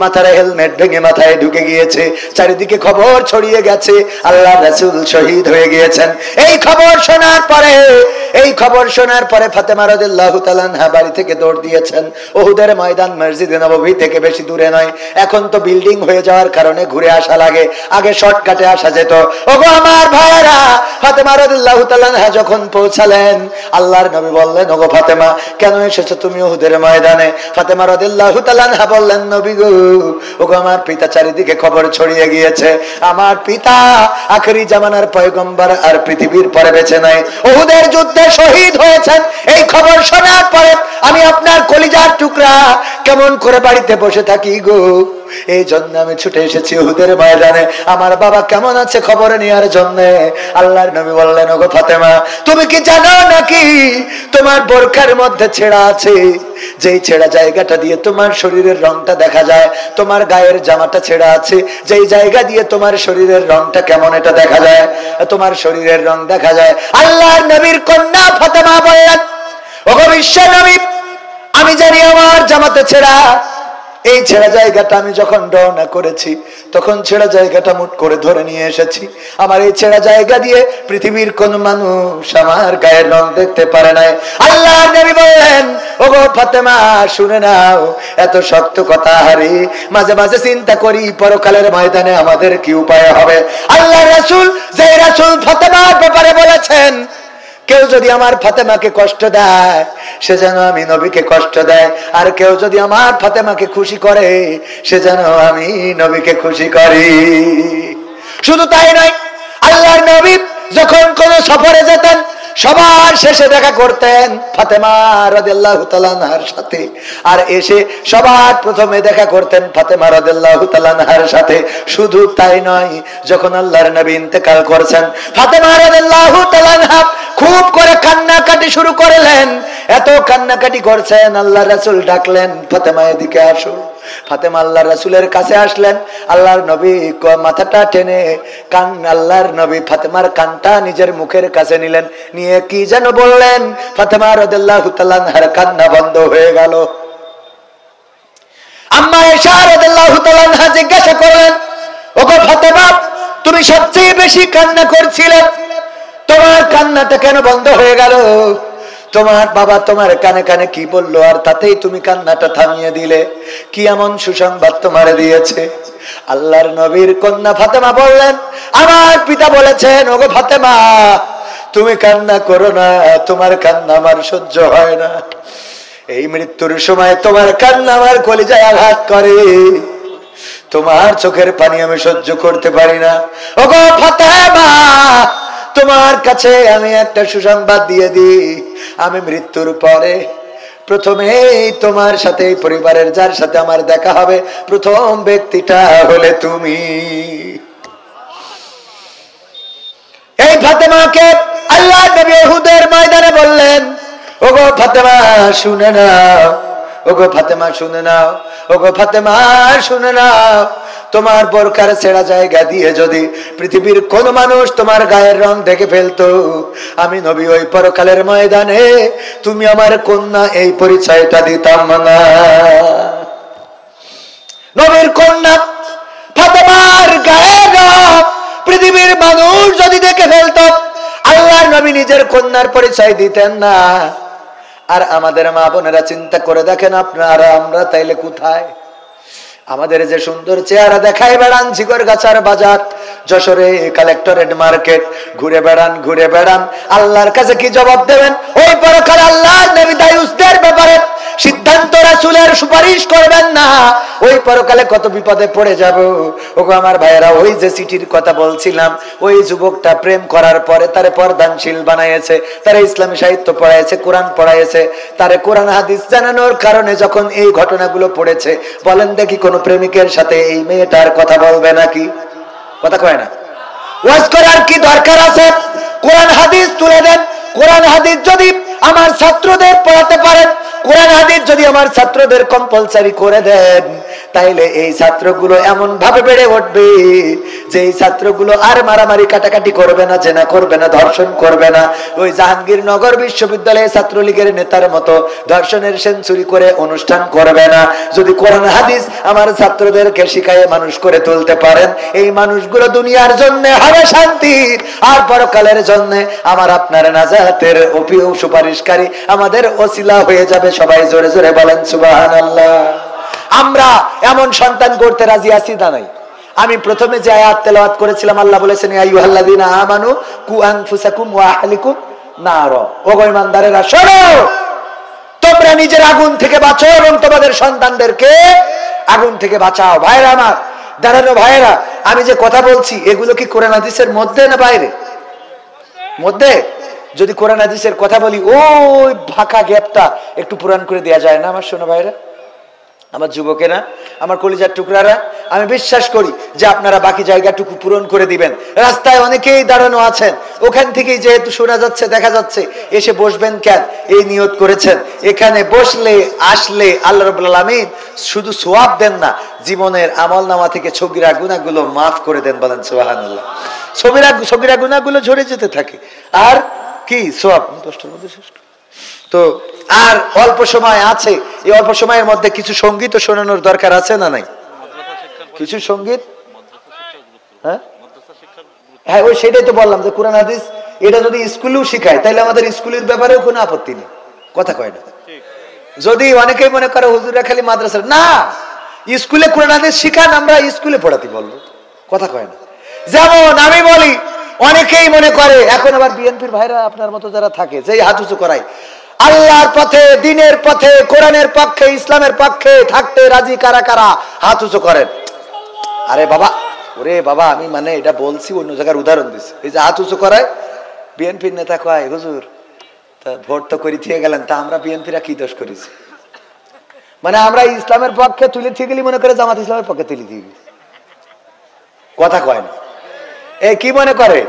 মাথার হেলমেট ভেঙে মাথায় ঢুকে গিয়েছে, চারিদিকে খবর ছড়িয়ে গেছে আল্লাহর রাসূল শহীদ হয়ে গিয়েছেন। এই খবর শোনার পরে ফাতেমা রাদিয়াল্লাহু তাআলা আনহা বাড়ি থেকে দৌড় দিয়েছেন। উহুদের ময়দান মসজিদে নববী থেকে বেশি দূরে নয়, এখন তো বিল্ডিং হয়ে যাওয়ার কারণে ঘুরে আসা লাগে, আগে শর্টকাটে আসা যেত। ওগো আমার ভাইরা, ফাতেমা রাদিয়াল্লাহু তাআলা আনহা যখন পৌঁছালেন, আল্লাহর নবী বললেন, ওগো ফাতেমা কেন এসেছো তুমি উহুদের ময়দানে? ফাতেমা রাদিয়াল্লাহু তাআলা আনহা বললেন, নবী গো, ওগো আমার পিতা চারিদিকে খবর ছড়িয়ে গিয়েছে, আমার পিতা আখেরি জামানার পয়গম্বর আর পৃথিবীর পরে বেঁচে নাই, উহুদের যুদ্ধে শহীদ হয়েছেন। এই খবর শোনার পরে আমি আপনার কলিজার টুকরা কেমন করে বাড়িতে বসে থাকি গো, এই জন্য আমি ছুটে এসেছি উহুদের ময়দানে আমার বাবা কেমন আছে খবর নেওয়ার জন্য। আল্লাহর নবী বললেন, ওগো ফাতেমা তুমি কি জানো নাকি তোমার বোরখার মধ্যে ছেঁড়া আছে, যেই ছেঁড়া জায়গাটা দিয়ে তোমার শরীরের রংটা দেখা যায়, তোমার গায়ের জামাটা ছেঁড়া আছে, যেই জায়গা দিয়ে তোমার শরীরের রংটা কেমন এটা দেখা যায়, তোমার শরীরের রং দেখা যায়। আল্লাহর নবীর কন্যা ফাতেমা বললেন, ওগো বিশ্ব নবী আমি জানি আমার জামাতে ছেঁড়া, এই ছেঁড়া জায়গাটা আমি যখন রওনা করেছি তখন ছেঁড়া জায়গাটা মুট করে ধরে নিয়ে এসেছি, আমার এই ছেঁড়া জায়গা দিয়ে পৃথিবীর কোন মানুষ আমার গায়ের রং দেখতে পারে নাই। আল্লাহর নবী বললেন, ওগো ফাতেমা শুনে নাও, এত শক্ত কথা হারি মাঝে মাঝে চিন্তা করি পরকালের ময়দানে আমাদের কি উপায় হবে। আল্লাহর রাসূল যে রাসূল ফাতেমার ব্যাপারে বলেছেন, কেউ যদি আমার ফাতেমাকে কষ্ট দেয় সে যেন আমি নবীকে কষ্ট দেয়, আর কেউ যদি আমার ফাতেমাকে খুশি করে সে যেন আমি নবীকে খুশি করি। শুধু তাই নয়, আল্লাহর নবী যখন কোন সফরে যেতেন সবার শেষে দেখা করতেন ফাতেমা রাদিয়াল্লাহু তাআলা আনহার সাথে, আর এসে সবার প্রথমে দেখা করতেন ফাতেমা রাদিয়াল্লাহু তাআলা আনহার সাথে। শুধু তাই নয়, যখন আল্লাহর নবী ইন্তেকাল করেছেন ফাতেমা রাদিয়াল্লাহু তাআলা আনহা খুব করে কান্নাকাটি শুরু করলেন। এত কান্নাকাটি করছেন, আল্লাহর রাসূল ডাকলেন, ফাতেমা এদিকে আসো। ফাতেমা আল্লাহর রাসূলের কাছে আসলেন, আল্লাহর নবী মাথাটা টেনে আল্লাহর নবী ফাতেমার কানটা নিজের মুখের কাছে নিলেন, নিয়ে কি যেন বললেন, ফাতেমা রাদিয়াল্লাহু তাআলা আনহার কান্না বন্ধ হয়ে গেল। আম্মা আয়েশা রাদিয়াল্লাহু তাআলা আনহা জিজ্ঞাসা করলেন, ওগো ফাতেমা তুমি সবচেয়ে বেশি কান্না করছিলে, তোমার কান্নাটা কেন বন্ধ হয়ে গেল? তোমার বাবা তোমার কানে কানে কি বললো আর তাতেই তুমি কান্নাটা থামিয়ে দিলে? কি এমন সুসংবাদ তোমার দিয়েছে? আল্লাহর নবীর কন্যা ফাতেমা বললেন, আমার পিতা বলেছেন, ওগো ফাতেমা তুমি কান্না করো না, তোমার কান্না আমার সহ্য হয় না, এই মৃত্যুর সময় তোমার কান্না আমার কলিজায় আঘাত করে, তোমার চোখের পানি আমি সহ্য করতে পারি না। ওগো ফাতেমা তোমার কাছে আমি একটা সুসংবাদ দিয়ে দিই, আমি মৃত্যুর পরে প্রথমে তোমার সাথে পরিবারের যার সাথে আমার দেখা হবে প্রথম ব্যক্তিটা হলে তুমি। এই ফাতেমাকে আল্লাহর নবী উহুদের ময়দানে বললেন, ওগো ফাতেমা শুনে নাও, ওগো ফাতেমা শুনে নাও, ওগো ফাতেমা শুনে নাও, তোমার বোরখার ছেঁড়া জায়গা দিয়ে যদি পৃথিবীর কোন মানুষ তোমার গায়ের রং দেখে ফেলতো, আমি নবী ওই পরকালের ময়দানে তুমি আমার কন্যা এই পরিচয়টা দিতাম না। নবীর কন্যা ফাতেমার গায়ের রং পৃথিবীর মানুষ যদি দেখে ফেলতো, আল্লাহর নবী নিজের কন্যার পরিচয় দিতেন না। আর আমাদের মা বোনেরা চিন্তা করে দেখেন, আপনারা আমরা তাইলে কোথায়? আমাদের যে সুন্দর চেহারা দেখায় বেড়ান ঝিগরগাছার বাজার, যশোরে কালেক্টরেট মার্কেট ঘুরে বেড়ান, আল্লাহর কাছে কি জবাব দেবেন? ওই পরকাল আল্লাহর নবী দায়ুসদের ব্যাপারে সিদ্ধান্ত রাসূলের সুপারিশ করবেন না, ওই পরকালে কত বিপদে পড়ে যাব। ওগো আমার ভাইয়েরা, ওই যে চিঠির কথা বলছিলাম, ওই যুবকটা প্রেম করার পরে তারে পর্দানশীল বানাইছে, তারে ইসলামী সাহিত্য পড়াইছে, কোরআন পড়াইছে, তারে কোরআন হাদিস জানানোর কারণে যখন এই ঘটনাগুলো পড়েছে, বলেন দেখি কোন প্রেমিকের সাথে এই মেয়েটার কথা বলবে নাকি? কথা কয় না? ওয়াজ করার কি দরকার আছে? কোরআন হাদিস তুলে দেন। কোরআন হাদিস যদি আমার ছাত্রদের পড়াতে পারেন, কোরআন হাদিস যদি আমার ছাত্রদের কম্পালসারি করে দেন, তাইলে এই ছাত্রগুলো এমন ভাবে বেড়ে উঠবে যে এই ছাত্রগুলো আর মারামারি কাটাকাটি করবে না, জেনা করবে না, ধর্ষণ করবে না, ওই জাহাঙ্গীরনগর বিশ্ববিদ্যালয়ে ছাত্রলীগের নেতার মতো ধর্ষণের সেঞ্চুরি করে অনুষ্ঠান করবে না। যদি কোরআন হাদিস আমার ছাত্রদেরকে শিখায় মানুষ করে তুলতে পারেন, এই মানুষগুলো দুনিয়ার জন্য হবে শান্তির, আর পরকালের জন্য আমার আপনার নাজাতের সুপারিশকারী, আমাদের ওসিলা হয়ে যাবে। সবাই জোরে জোরে বলেন সুবহানাল্লাহ। আমরা এমন সন্তান করতে রাজি আছি না নাই? আমি প্রথমে যে আয়াত তেলাওয়াত করেছিলাম, আল্লাহ বলেছেন ইয়া আইয়ুহাল্লাযীনা আমানু কু আনফুসাকুম ওয়া আহলিকুম নার। ও ঈমানদারেরা শোনো, তোমরা নিজের আগুন থেকে বাঁচো এবং তোমাদের সন্তানদেরকে আগুন থেকে বাঁচাও। ভাইরা আমার, দাঁড়ানো ভাইরা, আমি যে কথা বলছি এগুলো কি কোরআন হাদিসের মধ্যে না বাইরে? মধ্যে। যদি কোরআন হাদিসের কথা বলি, ওই ফাঁকা গ্যাপটা একটু পূরণ করে দেওয়া যায় না আমার শোনো ভাইরা, আমার যুবকেরা, আমার কলিজার টুকরারা? আমি বিশ্বাস করি যে আপনারা বাকি জায়গাটুকু পূরণ করে দিবেন। রাস্তায় অনেকেই দাঁড়ানো আছেন, ওখান থেকেই যেহেতু শোনা যাচ্ছে, দেখা যাচ্ছে, এসে বসবেন কেন? এই নিয়ত করেছেন এখানে বসলে আসলে আল্লাহ রাব্বুল আলামিন শুধু সওয়াব দেন না, জীবনের আমলনামা থেকে সগীরা গুনাহগুলো মাফ করে দেন। বলেন সুবহানাল্লাহ। সগীরা গুনাহগুলো ঝরে যেতে থাকে, আর কি সওয়াব 10টার মধ্যে শেষ। তো আর অল্প সময় আছে, এই অল্প সময়ের মধ্যে কিছু সঙ্গীত শোনানোর দরকার আছে না নাই? কিছু সঙ্গীত, হ্যাঁ হ্যাঁ, ওই সেটাই তো বললাম যে কোরআন হাদিস এটা যদি স্কুলেও শিখায়, তাহলে আমাদের স্কুলের ব্যাপারেও কোনো আপত্তি নেই। কথা কয় না? যদি অনেকেই মনে করে হুজুররা খালি মাদ্রাসা, না, স্কুলে কোরআন হাদিস শিখান, আমরা স্কুলে পড়াতে বলবো। কথা কয় না? যেমন আমি বলি, অনেকেই মনে করে, এখন আবার বিএনপির ভাইরা আপনার মতো যারা থাকে, যেই হাত উঁচু করায়, আল্লাহর পথে, দিনের পথে, কোরআনের পক্ষে, ইসলামের পক্ষে থাকতে রাজি কারা কারা হাত উঁচু করেন? আরে বাবা, ওরে বাবা, আমি মানে এটা বলছি, অন্য জায়গার উদাহরণ দিচ্ছি। এই যে হাত উঁচু করায়, বিএনপির নেতা কয়, হুজুর তা ভোট তো করে দিয়ে গেলেন, তা আমরা বিএনপিরা কি দোষ করেছি? মানে আমরা ইসলামের পক্ষে তুলে দিয়ে গেলি, মনে করে জামাত ইসলামের পক্ষে তুলে দিয়ে গেলি। কথা কয় না? এই কি মনে করে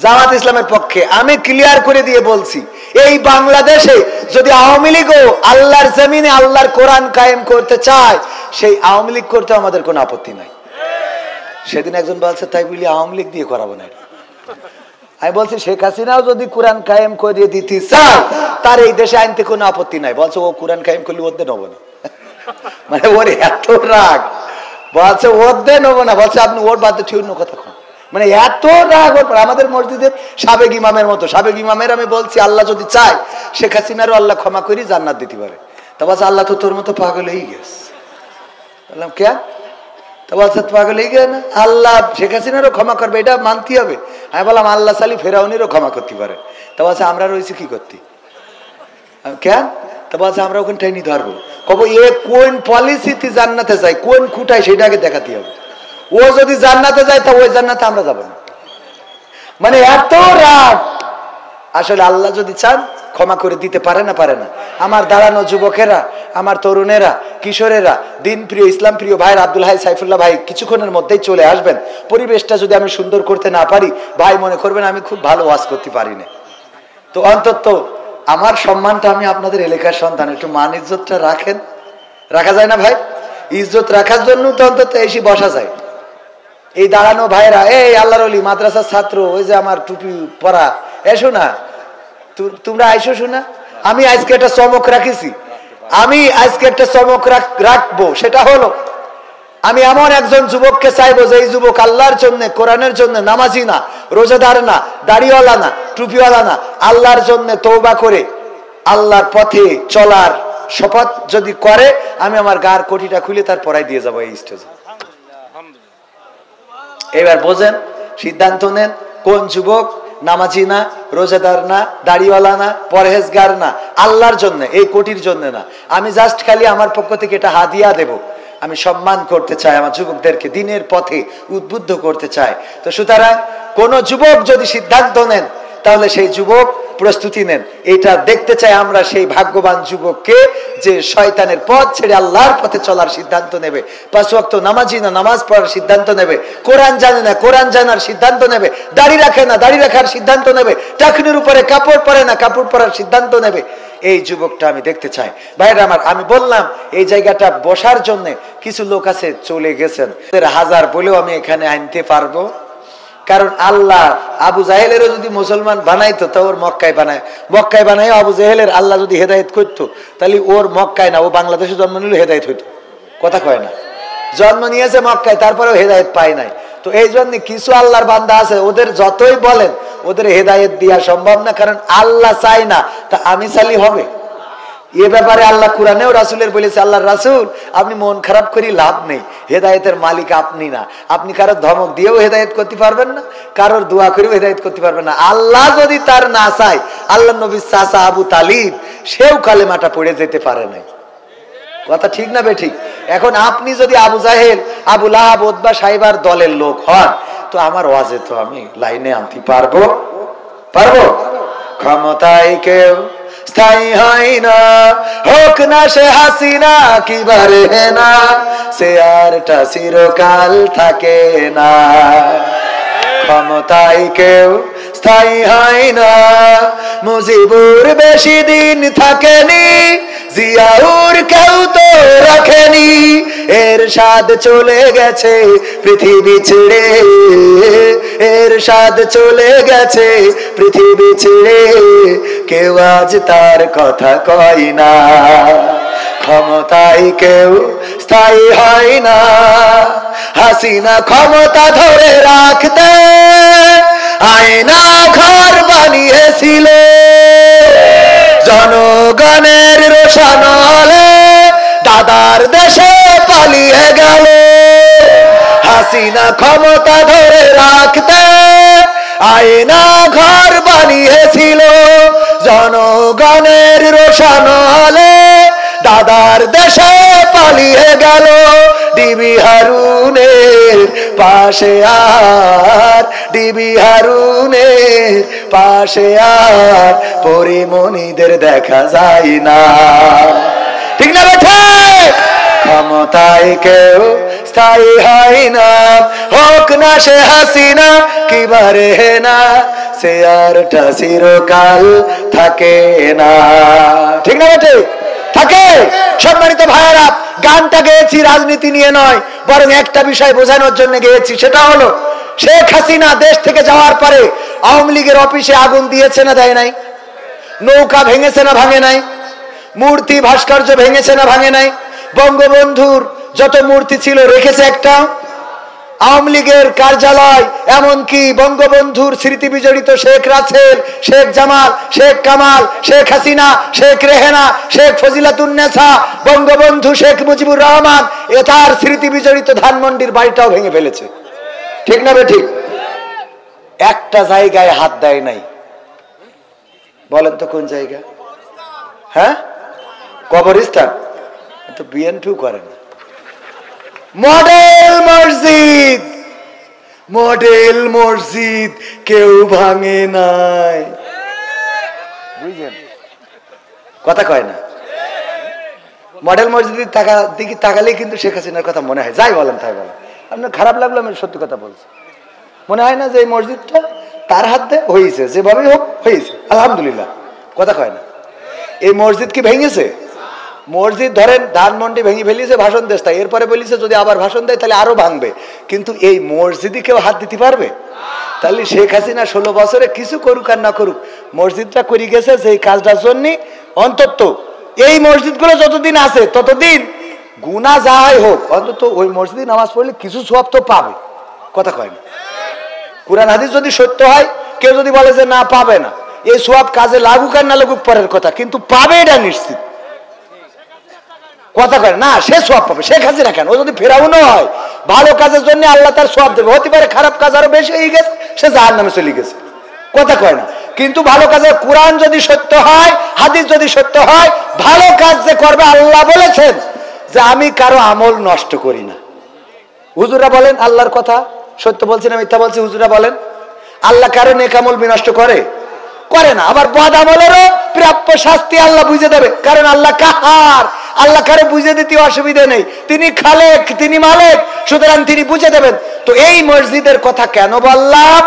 জামাত ইসলামের পক্ষে? আমি ক্লিয়ার করে দিয়ে বলছি, এই বাংলাদেশে যদি আওয়ামী লীগও আল্লাহর জমিনে আল্লাহর কোরআন কায়েম করতে চায়, সেই আওয়ামী লীগ করতে আমাদের কোনো আপত্তি নাই। সেদিন একজন বলছে, তাই বলি আওয়ামী লীগ দিয়ে করাবো না। আমি বলছি, শেখ হাসিনাও যদি কোরআন কায়েম করে দিতে চায়, তার এই দেশে আনতে কোনো আপত্তি নাই। বলছে ও কোরআন কায়েম করলে ওদের নেবো না। মানে ওর এত রাগ, বলছে ওদের নেবো না। বলছে আপনি ওর বাদে ঠিক অন্য কথা কন। মানে এত রাগ ওর। আমাদের মসজিদের সাবেক ইমামের মতো, সাবেক ইমামের আমি বলছি, আল্লাহ যদি চায় শেখ হাসিনারও আল্লাহ ক্ষমা করি জান্নাত দিতে পারে। তা বলছে আল্লাহ তো তোর মতো পাগল হয়ে গেছে। বললাম কে? তা বলছে পাগল হয়ে গেছে না, আল্লাহ শেখ হাসিনারও ক্ষমা করবে, এটা মানতে হবে। আমি বললাম আল্লাহ সালি ফেরাউনেরও ক্ষমা করতে পারে। তা বলছে আমরা রয়েছি কি করতে? কেন? তা বলছে আমরা ওখানটাই নিয়ে ধরবো। কব এ কোন পলিসিতে জান্নাতে যায়, কোন খুঁটায়, সেটাকে দেখাতে হবে। ও যদি জান্নাতে যায়, তা ওই জান্নাতে আমরা যাবো না। মানে এত রাগ। আসলে আল্লাহ যদি চান ক্ষমা করে দিতে পারে না? পারে না? আমার দাঁড়ানো যুবকেরা, আমার তরুণেরা, কিশোরেরা, দিন প্রিয়, ইসলাম প্রিয় ভাই আব্দুল হাই সাইফুল্লাহ ভাই কিছুক্ষণের মধ্যেই চলে আসবেন। পরিবেশটা যদি আমি সুন্দর করতে না পারি, ভাই মনে করবেন আমি খুব ভালো ওয়াজ করতে পারি না। তো অন্তত আমার সম্মানটা, আমি আপনাদের এলাকার সন্তান, একটু মান ইজ্জতটা রাখেন। রাখা যায় না ভাই? ইজ্জত রাখার জন্য তো অন্তত এসে বসা যায়। এই দাঁড়ানো ভাইরা, এই আল্লাহর ওলি মাদ্রাসার ছাত্র, ওই যে আমার টুপি পরা, এসো না, তোমরা আইসো শোনা। আমি আজকে একটা চমক রাখিছি, আমি আজকে একটা চমক রাখবো। সেটা হলো, আমি এমন একজন যুবককে চাইবো যে এই যুবক আল্লাহর জন্য, কোরআনের জন্য নামাজি না, রোজাদার না, দাড়িওয়ালা না, টুপিওয়ালা না, আল্লাহর জন্য তওবা করে আল্লাহর পথে চলার শপথ যদি করে, আমি আমার গার কোটিটা খুলে তার পরাই দিয়ে যাবো এই স্টেজে। এবার বোঝেন, সিদ্ধান্ত নেন, কোন যুবক নামাজি না, রোজাদার না, দাড়িওয়ালা না, পরহেজগার না, আল্লাহর জন্য, এই কোটির জন্য না। আমি জাস্ট খালি আমার পক্ষ থেকে এটা হাদিয়া দেব। আমি সম্মান করতে চাই, আমার যুবকদেরকে দিনের পথে উদ্বুদ্ধ করতে চাই। তো সুতরাং কোন যুবক যদি সিদ্ধান্ত নেন, তাহলে সেই যুবক প্রস্তুতি নেন। এটা দেখতে চাই আমরা সেই ভাগ্যবান যুবককে যে শয়তানের পথ ছেড়ে আল্লাহর পথে চলার সিদ্ধান্ত নেবে, 5 ওয়াক্ত নামাজি না নামাজ পড়ার সিদ্ধান্ত নেবে, কোরআন জানে না কোরআন জানার সিদ্ধান্ত নেবে, দাড়ি রাখে না দাড়ি রাখার সিদ্ধান্ত নেবে, টাকনির উপরে কাপড় পরে না কাপড় পরার সিদ্ধান্ত নেবে। এই যুবকটা আমি দেখতে চাই। ভাইরা আমার, আমি বললাম এই জায়গাটা বসার জন্য কিছু লোক আছে চলে গেছেন, 1000 বলেও আমি এখানে আনতে পারবো। কারণ আল্লাহ আবু জাহেলেরও যদি মুসলমান বানাইতো তা ওর মক্কায় বানায় আবু জাহেলের আল্লাহ যদি হেদায়েত করতো তাহলে ওর মক্কায় না, ও বাংলাদেশে জন্ম নিলে হেদায়েত হইতো। কথা কয় না? জন্ম নিয়েছে মক্কায়, তারপরেও হেদায়েত পায় নাই। তো এই জন্য কিছু আল্লাহর বান্দা আছে, ওদের যতই বলেন ওদের হেদায়েত দেওয়া সম্ভব না, কারণ আল্লাহ চায় না। তা আমি চালি হবে? এ ব্যাপারে আল্লাহ কুরআনেও রাসূলের বলেছে, আল্লাহর রাসূল আপনি মন খারাপ করি লাভ নেই, হেদায়েতের মালিক আপনি না। আপনি কারোর ধমক দিয়েও হেদায়েত করতে পারবেন না, কারোর দোয়া করেও হেদায়েত করতে পারবেন না। আল্লাহ যদি তার না চায়, আল্লাহ নবীর চাচা আবু তালিব সেও কালেমাটা পড়ে যেতে পারে নাই। কথা ঠিক না বে ঠিক? এখন আপনি যদি আবু জাহেল, আবু লাহাব, উতবা, সাইবার দলের লোক হন, তো আমার ওয়াজে তো আমি লাইনে আনতে পারবো? ক্ষমতায় কেউ স্থায়ী হয় না, হোক না সে হাসিনা কি বারে না, সে আরটা চিরকাল থাকে না। ক্ষমতায় কেউ স্থায়ী হয় না, মুজিবুর বেশি দিন থাকেনি, জিয়াউর কেউ তো রাখেনি, এরশাদ চলে গেছে পৃথিবী ছেড়ে, এরশাদ চলে গেছে পৃথিবী ছেড়ে, কেউ আজ তার কথা কয় না। ক্ষমতায় কেউ স্থায়ী হয় না, হাসিনা ক্ষমতা ধরে রাখতে আয়না ঘর বানিয়েছিল, জনগণের রোশানলে দাদার দেশে পালিয়ে গেল। হাসিনা ক্ষমতা ধরে রাখতে আয়না ঘর বানিয়েছিল, জনগণের রোশানলে দাদার দেশে পালিয়ে গেল। ডিবি হারুনের পাশে আর, ডিবি হারুনের পাশে আর পরিমণিদের দেখা যায় না। ঠিক না বেঠে? ক্ষমতায় কেউ স্থায়ী হয় না, হোক না সে হাসিনা কি বারে না, সে আরটা চিরকাল থাকে না। ঠিক না বেঠে? থাকে। সম্মানিত ভাইয়েরা, গানটা গেয়েছি রাজনীতি নিয়ে নয়, বরং একটা বিষয় বোঝানোর জন্য গেয়েছি। সেটা হলো শেখ হাসিনা দেশ থেকে যাওয়ার পরে আওয়ামী লীগের অফিসে আগুন দিয়েছে না দেয় নাই? নৌকা ভেঙেছে না ভাঙে নাই? মূর্তি ভাস্কর্য ভেঙেছে না ভাঙে নাই? বঙ্গবন্ধুর যত মূর্তি ছিল রেখেছে একটা? আওয়ামী লীগের কার্যালয়, এমনকি বঙ্গবন্ধুর স্মৃতি বিজড়িত শেখ রাসেল, শেখ জামাল, শেখ কামাল, শেখ হাসিনা, শেখ রেহেনা, শেখ ফজিলাতুন্নেসা, বঙ্গবন্ধু শেখ মুজিবুর রহমান, তার স্মৃতি বিজড়িত ধানমন্ডির বাড়িটাও ভেঙে ফেলেছে। ঠিক না বে ঠিক? একটা জায়গায় হাত দেয় নাই। বলেন তো কোন জায়গা? হ্যাঁ, কবরস্থান। তো বিএনপিও করে না। মডেল মসজিদ, মডেল মসজিদ কেউ ভাঙে নাই। বুঝলেন? কথা কয় না। মডেল মসজিদের দিকে তাকালে কিন্তু শেখ হাসিনার কথা মনে হয়। যাই বলেন তাই বলেন, আপনার খারাপ লাগলো, আমি সত্যি কথা বলছি। মনে হয় না যে এই মসজিদটা তার হাতে হয়েছে, যেভাবে হোক হয়েছে, আলহামদুলিল্লাহ। কথা কয় না। এই মসজিদ কি ভেঙেছে? মসজিদ ধরেন ধানমন্ডি ভেঙে ফেলিয়েছে, ভাষণ দেশ, তাই এরপরে বলিছে যদি আবার ভাষণ দেয় তাহলে আরো ভাঙবে। কিন্তু এই মসজিদে কেউ হাত দিতে পারবে? তাহলে শেখ হাসিনা 16 বছরে কিছু করুক আর না করুক, মসজিদটা করে গেছে সেই কাজটার জন্য। অন্তত এই মসজিদগুলো যতদিন আছে ততদিন গুনাহ যাই হোক, অন্তত ওই মসজিদে নামাজ পড়লে কিছু সওয়াব তো পাবে। কথা কয় না। কুরআন হাদিস যদি সত্য হয়, কেউ যদি বলে যে না পাবে না, এই সওয়াব কাজে লাগুক আর না লাগুক পরের কথা, কিন্তু পাবে এটা নিশ্চিত। কথা কয় না, সে সওয়াব পাবে। শেখ হাসিনা কেন, ও যদি ফেরাউনও হয়, ভালো কাজের জন্য আল্লাহ তার সওয়াব দেবে। হতে পারে খারাপ কাজ আরো বেশি হয়ে গেছে, সে জাহান্নামে চলে গেছে। কথা কয় না। কিন্তু ভালো কাজের কোরআন যদি সত্য হয়, হাদিস যদি সত্য হয়, ভালো কাজ যে করবে, আল্লাহ বলেছেন যে আমি কারো আমল নষ্ট করি না। হুজুরা বলেন আল্লাহর কথা সত্য বলছি না মিথ্যা বলছি? হুজুরা বলেন আল্লাহ কারো নেক আমল বিনষ্ট করে? করে না, আবার বদ আমলেরও প্রাপ্য শাস্তি আল্লাহ বুঝে দেবে, কারণ আল্লাহ কাহার, আল্লাহ কারে বুঝে দিতে অসুবিধা নেই, তিনি খালেক, তিনি মালিক, সুতরাং তিনি বুঝে দেবেন। তো এই মসজিদের কথা কেন বললাম?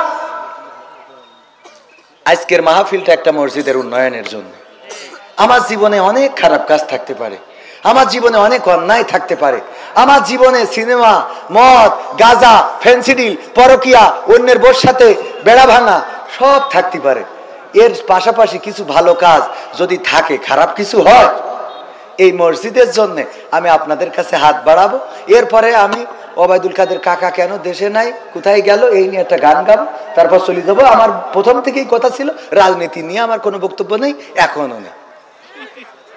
আজকের মাহফিলটা একটা মসজিদের উন্নয়নের জন্য। আমার জীবনে অনেক খারাপ কাজ থাকতে পারে, আমার জীবনে অনেক অন্যায় থাকতে পারে, আমার জীবনে সিনেমা, মদ, গাঁজা, ফেন্সিডিল, পরকিয়া, অন্যের বোর সাথে বেড়া ভাঙা সব থাকতে পারে। এর পাশাপাশি কিছু ভালো কাজ যদি থাকে, খারাপ কিছু হয়, এই মসজিদের জন্য আমি আপনাদের কাছে হাত বাড়াবো। এরপরে আমি ওবায়দুল কাদের কাকা কেন দেশে নাই, কোথায় গেল, এই নিয়ে একটা গান গাবো, তারপর চলে যাবো। আমার প্রথম থেকেই কথা ছিল রাজনীতি নিয়ে আমার কোনো বক্তব্য নেই, এখনো নেই।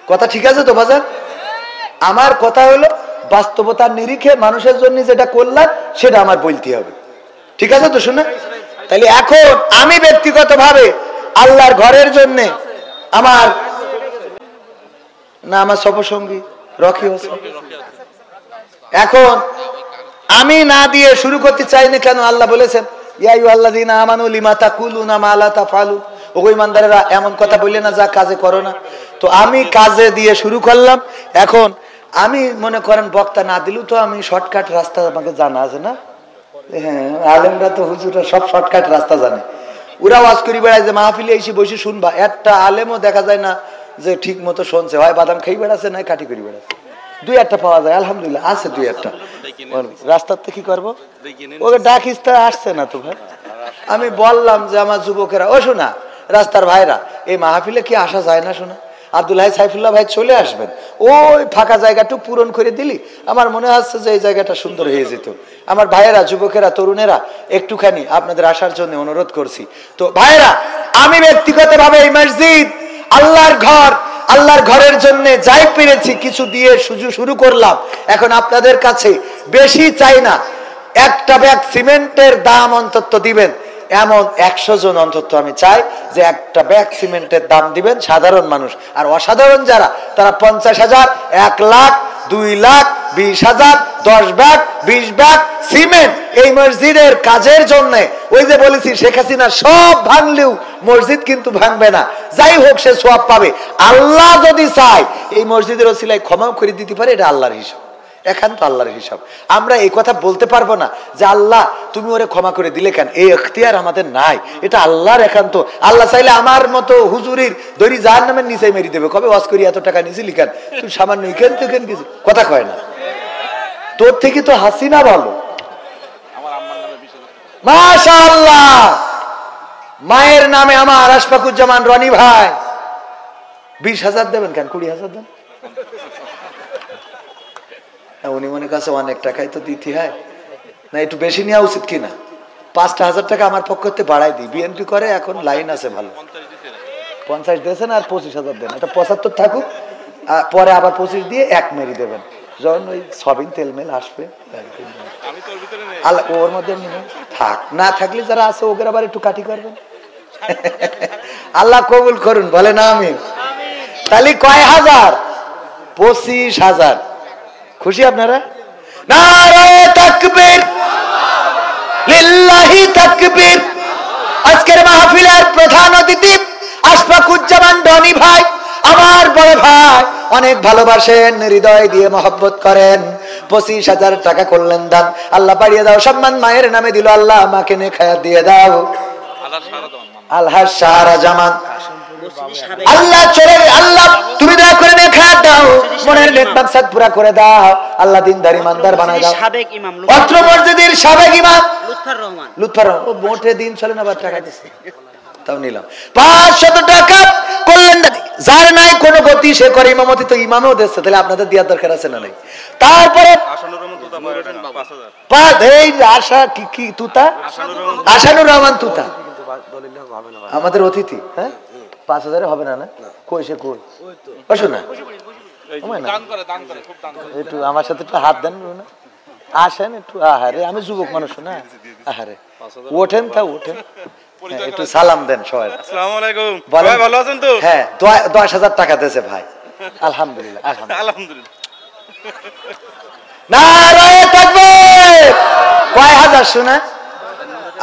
কথা ঠিক আছে তো বাজার? আমার কথা হলো বাস্তবতার নিরিখে মানুষের জন্য যেটা করলাম সেটা আমার বলতে হবে, ঠিক আছে তো? শুনে তাহলে এখন আমি ব্যক্তিগতভাবে আল্লাহর ঘরের জন্য আমার সফরসঙ্গী রকি হোসেন, এখন আমি না দিয়ে শুরু করতে চাই না। কেন? আল্লাহ বলেছেন ইয়া আইয়ুহাল্লাযীনা আমানু লিমা তাকুলুনা মা লা তাফআলুন, ও ঈমানদারেরা এমন কথা বললে না যা কাজে করো না। তো আমি কাজে দিয়ে শুরু করলাম। এখন আমি মনে করেন বক্তা না দিলেও তো আমি শর্টকাট রাস্তা আমাকে জানা আছে না? হ্যাঁ, আলেমরা তো হুজুররা সব শর্টকাট রাস্তা জানে। ওরা ওয়াজ করি বেড়ায় যে মাহফিলে এসে বসে শুনবা, একটা আলেমও দেখা যায় না যে ঠিক মতো শুনছে, হয় বাদাম খেয়ে বেড়াচ্ছে না কাঠি করে বেড়াচ্ছে। দুই একটা পাওয়া যায়, আলহামদুলিল্লাহ আছে দুই একটা। রাস্তাতে কি করবো, ওকে ডাকিস তা আসছে না তো ভাই। আমি বললাম যে আমার যুবকেরা, ও শোনা রাস্তার ভাইরা, এই মাহফিলে কি আসা যায় না? শোনা আব্দুল হাই সাইফুল্লাহ ভাই চলে আসবেন, ওই ফাঁকা জায়গাটুকু পূরণ করে দিলি আমার মনে হচ্ছে যে এই জায়গাটা সুন্দর হয়ে যেত। আমার ভাইয়েরা, যুবকেরা, তরুণেরা একটুখানি আপনাদের আসার জন্য অনুরোধ করছি। তো ভাইয়েরা, আমি ব্যক্তিগতভাবে এই মসজিদ আল্লাহর ঘর, আল্লাহর ঘরের জন্য যাই পেরেছি কিছু দিয়ে শুরু করলাম। এখন আপনাদের কাছে বেশি চাই না, একটা ব্যাগ সিমেন্টের দাম অন্তত দিবেন এমন 100 জন অন্তত আমি চাই যে একটা ব্যাগ সিমেন্টের দাম দিবেন সাধারণ মানুষ। আর অসাধারণ যারা, তারা 50,000, 1 lakh, 2 lakh, 20,000, 10 bag, 20 bag cement এই মসজিদের কাজের জন্য। ওই যে বলেছি শেখ হাসিনা সব ভাঙলেও মসজিদ কিন্তু ভাঙবে না, যাই হোক সে সওয়াব পাবে। আল্লাহ যদি চায় এই মসজিদের ওসিলায় ক্ষমাও করে দিতে পারে, এটা আল্লাহর হিসাব, একান্ত আল্লাহর হিসাব। আমরা এই কথা বলতে পারবো না যে আল্লাহ তুমি ওরে ক্ষমা করে দিলে কেন, এই এখতিয়ার আমাদের নাই, এটা আল্লাহর একান্ত। আল্লাহ চাইলে আমার মতো হুজুরির দড়ি জাহান্নামের নিচে মেরে দেবে, কবে ওয়াজ করি এত টাকা নিছিলি কেন, তুই সামান্য ইকেন তো কেন কিছু কথা কয় না, তোর থেকে তো হাসিনা ভালো। মাশাআল্লাহ, মায়ের নামে আমার আশফাকুজ্জামান রনি ভাই 20,000 দেবেন কেন, 20,000 দেন। উনি মনে কাছে অনেক টাকাই তো দিতে হয় না, একটু বেশি নেওয়া উচিত কিনা? 5,000 টাকা আমার পক্ষ থেকে বাড়াই দিই, বিএনপি করে এখন লাইন আছে ভালো। 50 দিয়েছেন আর 25,000 দেন, এটা 75 থাকুক, পরে আবার 25 দিয়ে 1 মেরি দেবেন, যখন ওই সবিন তেল মেল আসবে ওর মধ্যে থাক, না থাকলে যারা আছে ওদের আবার একটু কাটি করবেন। আল্লাহ কবুল করুন, বলে না আমিন। তাহলে কয় হাজার? 25,000। খুশি আপনারা? নারায়ে তাকবীর, লিল্লাহি তাকবীর। আজকের মাহফিলের প্রধান অতিথি আশফাকুজ্জামান রনি ভাই, আমার বড় ভাই, অনেক ভালোবাসেন, হৃদয় দিয়ে মহব্বত করেন। 25,000 টাকা করলেন দান, আল্লাহ বাড়িয়ে দাও, সম্মান মায়ের নামে দিল, আল্লাহ মাকে নে খায়াত দিয়ে দাও। আল্লাহ সারা জামান, আল্লাহ চলে, আল্লাহ তুমি দয়া করে নে খায়াত দাও, মনের নেক মাকসাদ পুরা করে দাও, আল্লাহ দিনদার ইমানদার বানায় দাও।
সাবেক ইমাম
অত্র মসজিদের সাবেক ইমাম
লুৎফর রহমান,
ও মোটে দিন চলে না, টাকা দিচ্ছে তাও নিলাম 500 টাকা করলেন। যার নাই কোনো গতি সে করে ইমামতি, তো ইমামও দিচ্ছে, তাহলে আপনাদের দেওয়ার দরকার আছে না নাই? তারপরে আশানুর রহমান তুতা আমাদের অতিথি, হ্যাঁ 5,000 হবে না? না কই সে কই বসো না, একটু আমার সাথে একটু হাত দেন না, আসেন একটু। আহারে আমি যুবক মানুষ না, আহারে ওঠেন তা ওঠেন, একটু সালাম দেন সবাই।
আসসালামু আলাইকুম ভাই, ভালো আছেন তো?
হ্যাঁ 10,000 টাকা দিয়েছে ভাই, আলহামদুলিল্লাহ
আলহামদুলিল্লাহ।
নারায়ে তাকবীর। কয় হাজার শোনা?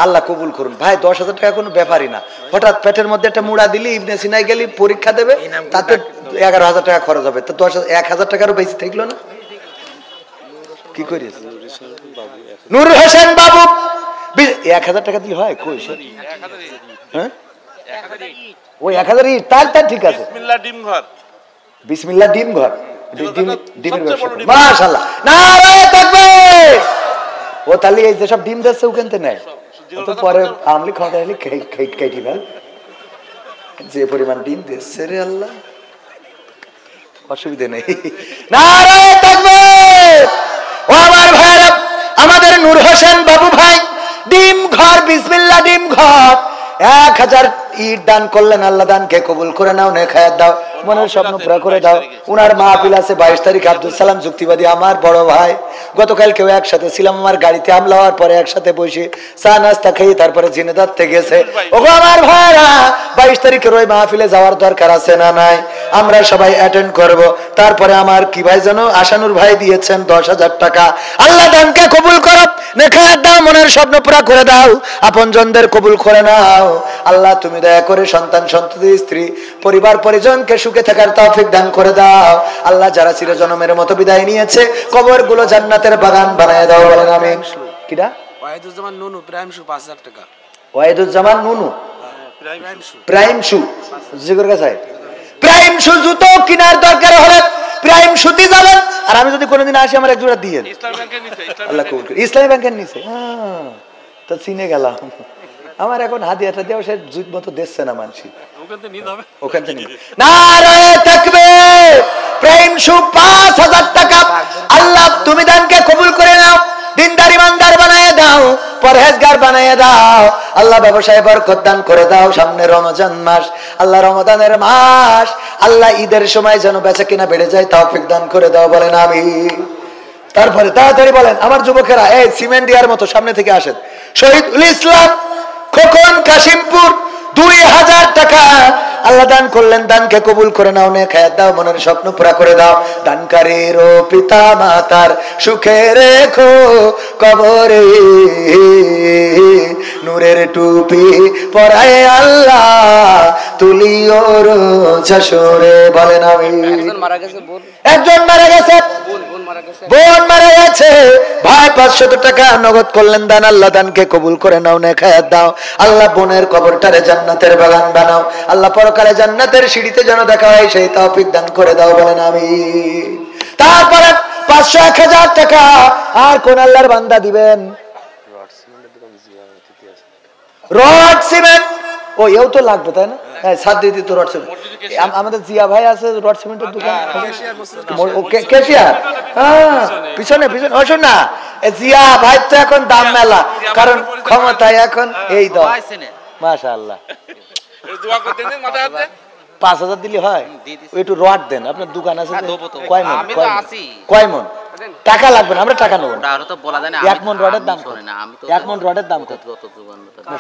আল্লাহ কবুল করুন ভাই। 10,000 টাকা কোনো ব্যাপারই না। হঠাৎ পেটের মধ্যে একটা মুড়া দিলি, ইবনে সিনাই গেলি, পরীক্ষা দেবে, তাতে 11,000 টাকা খরচ হবে। তো 1,000 টাকারও বেশি থাকলো না। কি করিস? নূর হোসেন বাবু 1,000 টাকা দিলে হয়? কই হ্যাঁ, ওই 1,000 ইট, তার ঠিক আছে। বিসমিল্লাহ ডিম ঘর, ডিমের ব্যবসা, মাশাআল্লাহ, নারায়ে তাকবীর। ও তাহলে এই যেসব ডিম দিচ্ছে ওখানতে নেয়, তো পরে আমলি খাওয়া হলে খাইটি না, যে পরিমাণ ডিম দিচ্ছে রে আল্লাহ, অসুবিধা নেই। নারায়ে তাকবীর। ও আমার ভাইরা, আমাদের নূর হোসেন বাবু ভাই ডিম ঘর, বিসমিল্লাহ ডিম ঘর, 1,000 ইট দান করলেন। আল্লাহ দানকে কবুল করে নাও, নেখায়াত দাও, মনের স্বপ্ন পুরা করে দাও। উনার মাহফিল আছে 22 তারিখ। আব্দুল সালাম যুক্তিবাদী আমার বড় ভাই, গতকাল কেউ একসাথে ছিলাম, আমার গাড়িতে হামলা হওয়ার পরে একসাথে বসে চা নাস্তা খেয়ে তারপরে জিনেদারতে গেছে। ওগো আমার ভাইরা, 22 তারিখের ওই মাহফিলে যাওয়ার দরকার আছে না নাই? আমরা সবাই অ্যাটেন্ড করব। তারপরে আমার কি ভাই জানো, আশানুর ভাই দিয়েছেন 10,000 টাকা। আল্লাহ দানকে কবুল করো, নেখায়াত দাও, মনের স্বপ্ন পুরা করে দাও, আপনজনদের কবুল করে নাও। আল্লাহ তুমি দয়া করে সন্তান সন্ততি স্ত্রী পরিবার পরিজনকে সুখে থাকার তৌফিক দান করে দাও। আল্লাহ যারা চিরজন্মের মতো বিদায় নিয়েছে, কবরগুলো জান্নাতের বাগান বানায় দাও, বলেন আমিন। কিডা?
ওয়াহিদুজ্জামান নুনু, প্রাইম শু 5,000 টাকা।
ওয়াহিদুজ্জামান নুনু, প্রাইম শু, জিগর কাছে প্রাইম শু জুতো কেনার দরকার হলে প্রাইম শুতে যাবেন। আর আমি যদি কোনোদিন আসি, আমার এক জোড়া দিয়ে আল্লাহ কবুল করে। ইসলামী ব্যাংকের নিচে, তো চিনে গেলাম। আমার এখন হাদিয়াটা দেওয়া সে জুত মতো দিচ্ছে না মানসি, ওখান থেকে নারায়ে তাকবীর। প্রেম শু 5,000 টাকা। আল্লাহ তুমি দানকে কবুল করে নাও, দিনদার ইমানদার বানায় দাও, পরহেজগার বানায় দাও। আল্লাহ ব্যবসায় বরকত দান করে দাও। সামনে রমজান মাস, আল্লাহ রমাদানের মাস, আল্লাহ ঈদের সময় যেন বেচা কিনা বেড়ে যায়, তৌফিক দান করে দাও, বলেন আমিন। তারপরে তাড়াতাড়ি বলেন আমার যুবকেরা, এই সিমেন্ট দেওয়ার মতো সামনে থেকে আসেন। শহীদুল ইসলাম খোকন কাশিমপুর 2,000 টাকা আল্লাহ দান করলেন, দানকে কবুল করে নাও, নেখায়াত দাও, মনের স্বপ্ন পুরা করে দাও। দানকারীর ও পিতা মাতার সুখে রেখো কবরে, নূরের টুপি পরায় আল্লাহ তুলিও রোজ হাসরে, বলেন আমিন। একজন মারা গেছে, বোন মারা গেছে, ভাই 500 টাকা নগদ করলেন দান। আল্লাহ দানকে কবুল করে নাও, নেখায়াত দাও। আল্লাহ বোনের কবরটারে জান্নাতের বাগান বানাও। আল্লাহ পরকালে জান্নাতের সিঁড়িতে যেন দেখা হয়, সেই তৌফিক দান করে দাও, বলেন আমিন। তারপরে 500 1,000 টাকা আর কোন আল্লাহর বান্দা দিবেন? রড সিমেন্ট, ও এও তো লাগবে তাই না? হ্যাঁ, সাত দিদি তো রড সিমেন্ট। আমাদের জিয়া ভাই আছে রড সিমেন্টের দোকান, ক্যাশিয়ার। হ্যাঁ, পিছনে পিছনে। ও শোন না, জিয়া ভাই তো এখন দাম মেলা, কারণ ক্ষমতায় এখন এই দাম। মাশাআল্লাহ, 5,000 দিলে হয়? একটু রড দেন, আপনার দোকান আছে। কয় মন? কয় মন? টাকা লাগবে না, আমরা টাকা নেবো না। 1 মন রডের দাম কত? 1 মন রডের দাম কত?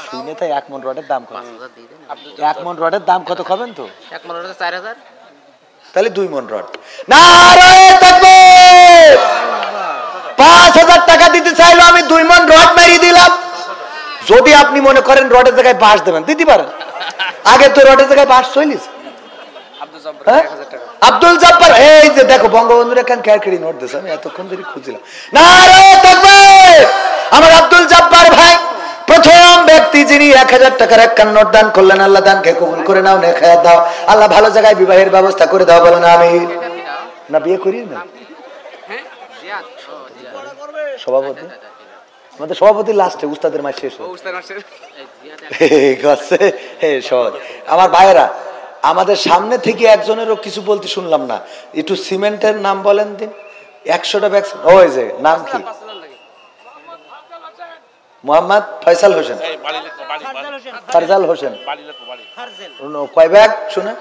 শুনে তাই 1 মন রডের দাম কত? 1 মন রডের দাম কত খাবেন তো?
1 মন রডে 4,000,
তাহলে 2 মন রড। নারায়ে তাকবীর। 5,000 টাকা দিতে চাইলো, আমি 2 মন রড মেরে দিলাম। যদি আপনি মনে করেন রডের জায়গায় বাঁশ দেবেন, দিতে পারেন। আগে তো রডের জায়গায় বাঁশ চলিস। আব্দুল জব্বার, এই যে দেখো বঙ্গবন্ধুর এখান ক্যারকেরি নোট দিয়েছে, আমি এতক্ষণ ধরে খুঁজছিলাম। নারায়ে তাকবীর। আমার আব্দুল জব্বার ভাই প্রথম ব্যক্তি যিনি 1,000 টাকার একখান নোট দান করলেন। আল্লাহ দানকে কবুল করে নাও, নেখায়াত দাও। আল্লাহ ভালো জায়গায় বিবাহের ব্যবস্থা করে দাও, বলেন আমিন। না বিয়ে করি না? সভাপতি, আমাদের সভাপতি লাস্টে, উস্তাদের মাস শেষ। আমার ভাইয়েরা, আমাদের সামনে থেকে একজনেরও কিছু বলতে শুনলাম না। একটু সিমেন্টের নাম বলেন দিন। 100টা ব্যাগ। ওই যে নাম কি? মোহাম্মদ ফয়সাল হোসেন, ফারজাল হোসেন। কয় ব্যাগ শুনে?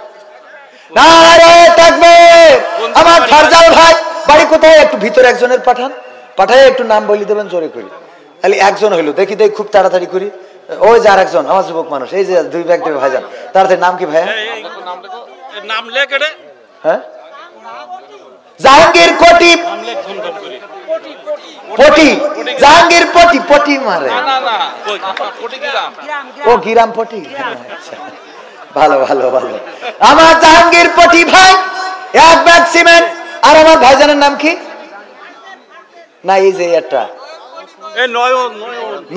নারায়ে তাকবীর। আমার ফারজাল ভাই বাড়ি কোথায়? একটু ভিতরে একজনের পাঠায় একটু নাম বলি দেবেন জোরে করি। তাহলে একজন হইলো, দেখি খুব তাড়াতাড়ি করি। ওই যে আরেকজন আমার যুবক মানুষ, এই যে 2 ব্যাগ দেবে ভাইজান, তাড়াতাড়ি। নাম কি ভাইয়া? হ্যাঁ, জাহাঙ্গীর কোটি। পটি জাহাঙ্গীর পটি পটি মারে ও গিরাম পটি আচ্ছা ভালো ভালো ভালো আমার জাহাঙ্গীর পটি ভাই এক ব্যাগ সিমেন্ট আর আমার ভাইজানের নাম কি না এই যে একটা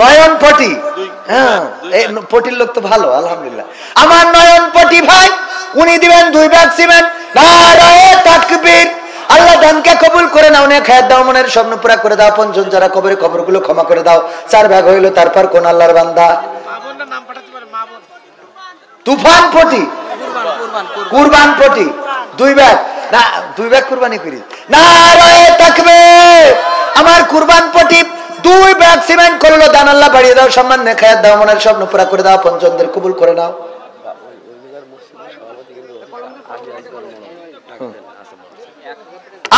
নয়ন পটি হ্যাঁ এই পটির লোক তো ভালো আলহামদুলিল্লাহ আমার নয়ন পটি ভাই উনি দিবেন 2 ব্যাগ সিমেন্ট নারায়ে তাকবীর আল্লাহ দানকে কবুল করে নাও নে খায়াত দাও মনের স্বপ্ন পুরা করে দাও পঞ্চজন যারা কবরে কবরগুলো ক্ষমা করে দাও 4 ভাগ হইলো তারপর কোন আল্লাহর বান্দা মাবনের নাম পাঠাতে পারে মাবন তুফান পটি কুরবান পটি 2 ব্যাগ না 2 ব্যাগ কুরবানি করি নারায়ে তাকবীর আমার কুরবান পটি 2 ব্যাগ সিমেন্ট করলো দান আল্লাহ বাড়িয়ে দাও সম্মান নে খায়াত দাও মনের স্বপ্ন পুরা করে দাও পঞ্চজনদের কবুল করে নাও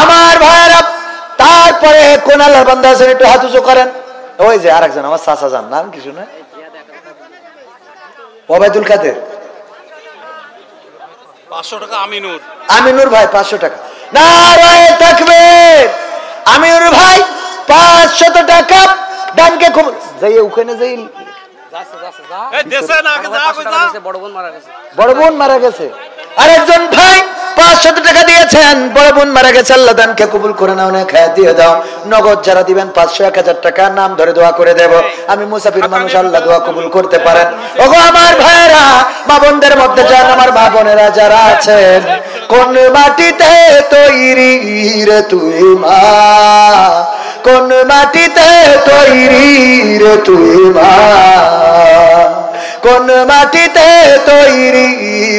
আমার ভাইরা তারপরে কোন আল্লাহর বান্দা আছেন একটু হাত উঁচু করেন ওই যে আরেকজন আমার চাচা জান নাম কি শুনে ওবায়দুল কাদের
500 টাকা আমিনুর
আমিনুর ভাই 500 টাকা নারায়ে তাকবীর আমিনুর ভাই 500 টাকা দানকে কবুল যাই ওখানে যাই বড় বোন মারা গেছে আরেকজন ভাই 500 টাকা দিয়েছেন বড় বোন মারা গেছে আল্লাহ দানকে কবুল করে নাও না খায়াত দিয়ে দাও নগদ যারা দিবেন 500 1000 টাকা নাম ধরে দোয়া করে দেব আমি মুসাফির মানুষ আল্লাহ দোয়া কবুল করতে পারেন ওগো আমার ভাইরা মা বোনদের মধ্যে যারা আমার মা বোনেরা যারা আছেন কোন মাটিতে তৈরি রে তুই মা কোন মাটিতে তৈরি রে তুই মা কোন মাটিতে তৈরি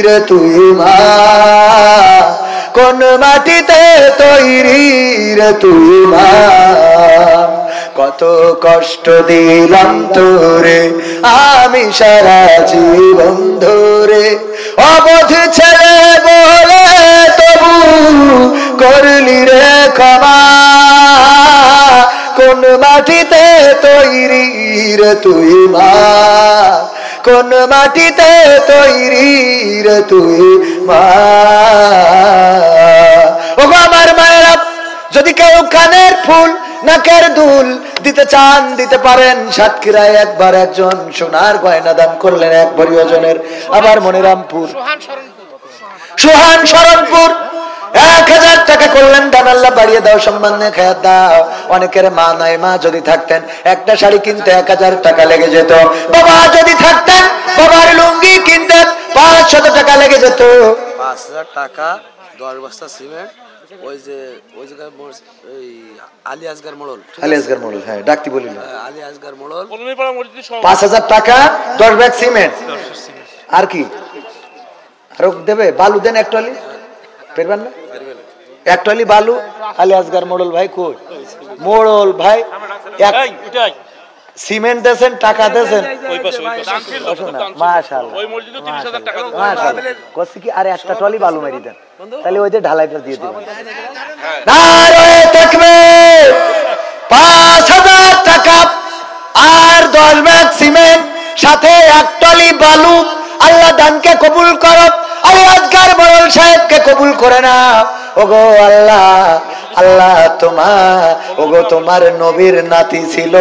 রে তুই মা কোন মাটিতে তৈরি রে তুই মা কত কষ্ট দিলাম তোরে আমি সারা জীবন ধরে অবধ ছেলে বলে তবু করলি রে ক্ষমা কোন মাটিতে তৈরি রে তুই মা কোন মাটিতে তৈরি রে তুই মা ওগো আমার মায়েরা যদি কেউ কানের ফুল নাকের দুল দিতে চান দিতে পারেন সাতক্ষীরায় একবার একজন সোনার গয়না দান করলেন 1 ভরি ওজনের আবার মনিরামপুর সোহান শরণপুর 1000 টাকা করলেন দান আল্লাহ বাড়িয়ে দাও সম্মান নে খায়াত দাও অনেকের মা নাই মা যদি থাকতেন একটা শাড়ি কিনতে 1000 টাকা লেগে যেত বাবা যদি থাকতেন বাবার লুঙ্গি কিনতে 500 টাকা লেগে যেত
5000 টাকা 10 বস্তা সিমেন্ট ওই জায়গায় ওই আলী আসগার মোড়ল
হ্যাঁ ডাকতি বলিল
আলী আসগার মোড়ল
5000 টাকা 10 ব্যাগ সিমেন্ট আর কি আর দেবে বালু দেন এক টলি পেরবেন না এক টলি বালু আলী আসগার মোড়ল ভাই কই মোড়ল ভাই সিমেন্ট দেন টাকা দেন মাশাআল্লাহ ওই মসজিদে 30000 টাকা মাশাআল্লাহ কষ্ট কি আর একটা টলি বালু মেরি দেন তাহলে ওই যে ঢালাইটা দিয়ে দিবেন নারায়ে তাকবীর 5000 টাকা আর 10 ব্যাগ সিমেন্ট সাথে এক টলি বালু আল্লাহ দানকে কবুল করো আলী আসগার মোড়ল সাহেবকে কবুল করে না ওগো আল্লাহ আল্লাহ তোমার নবীর নাতি ছিল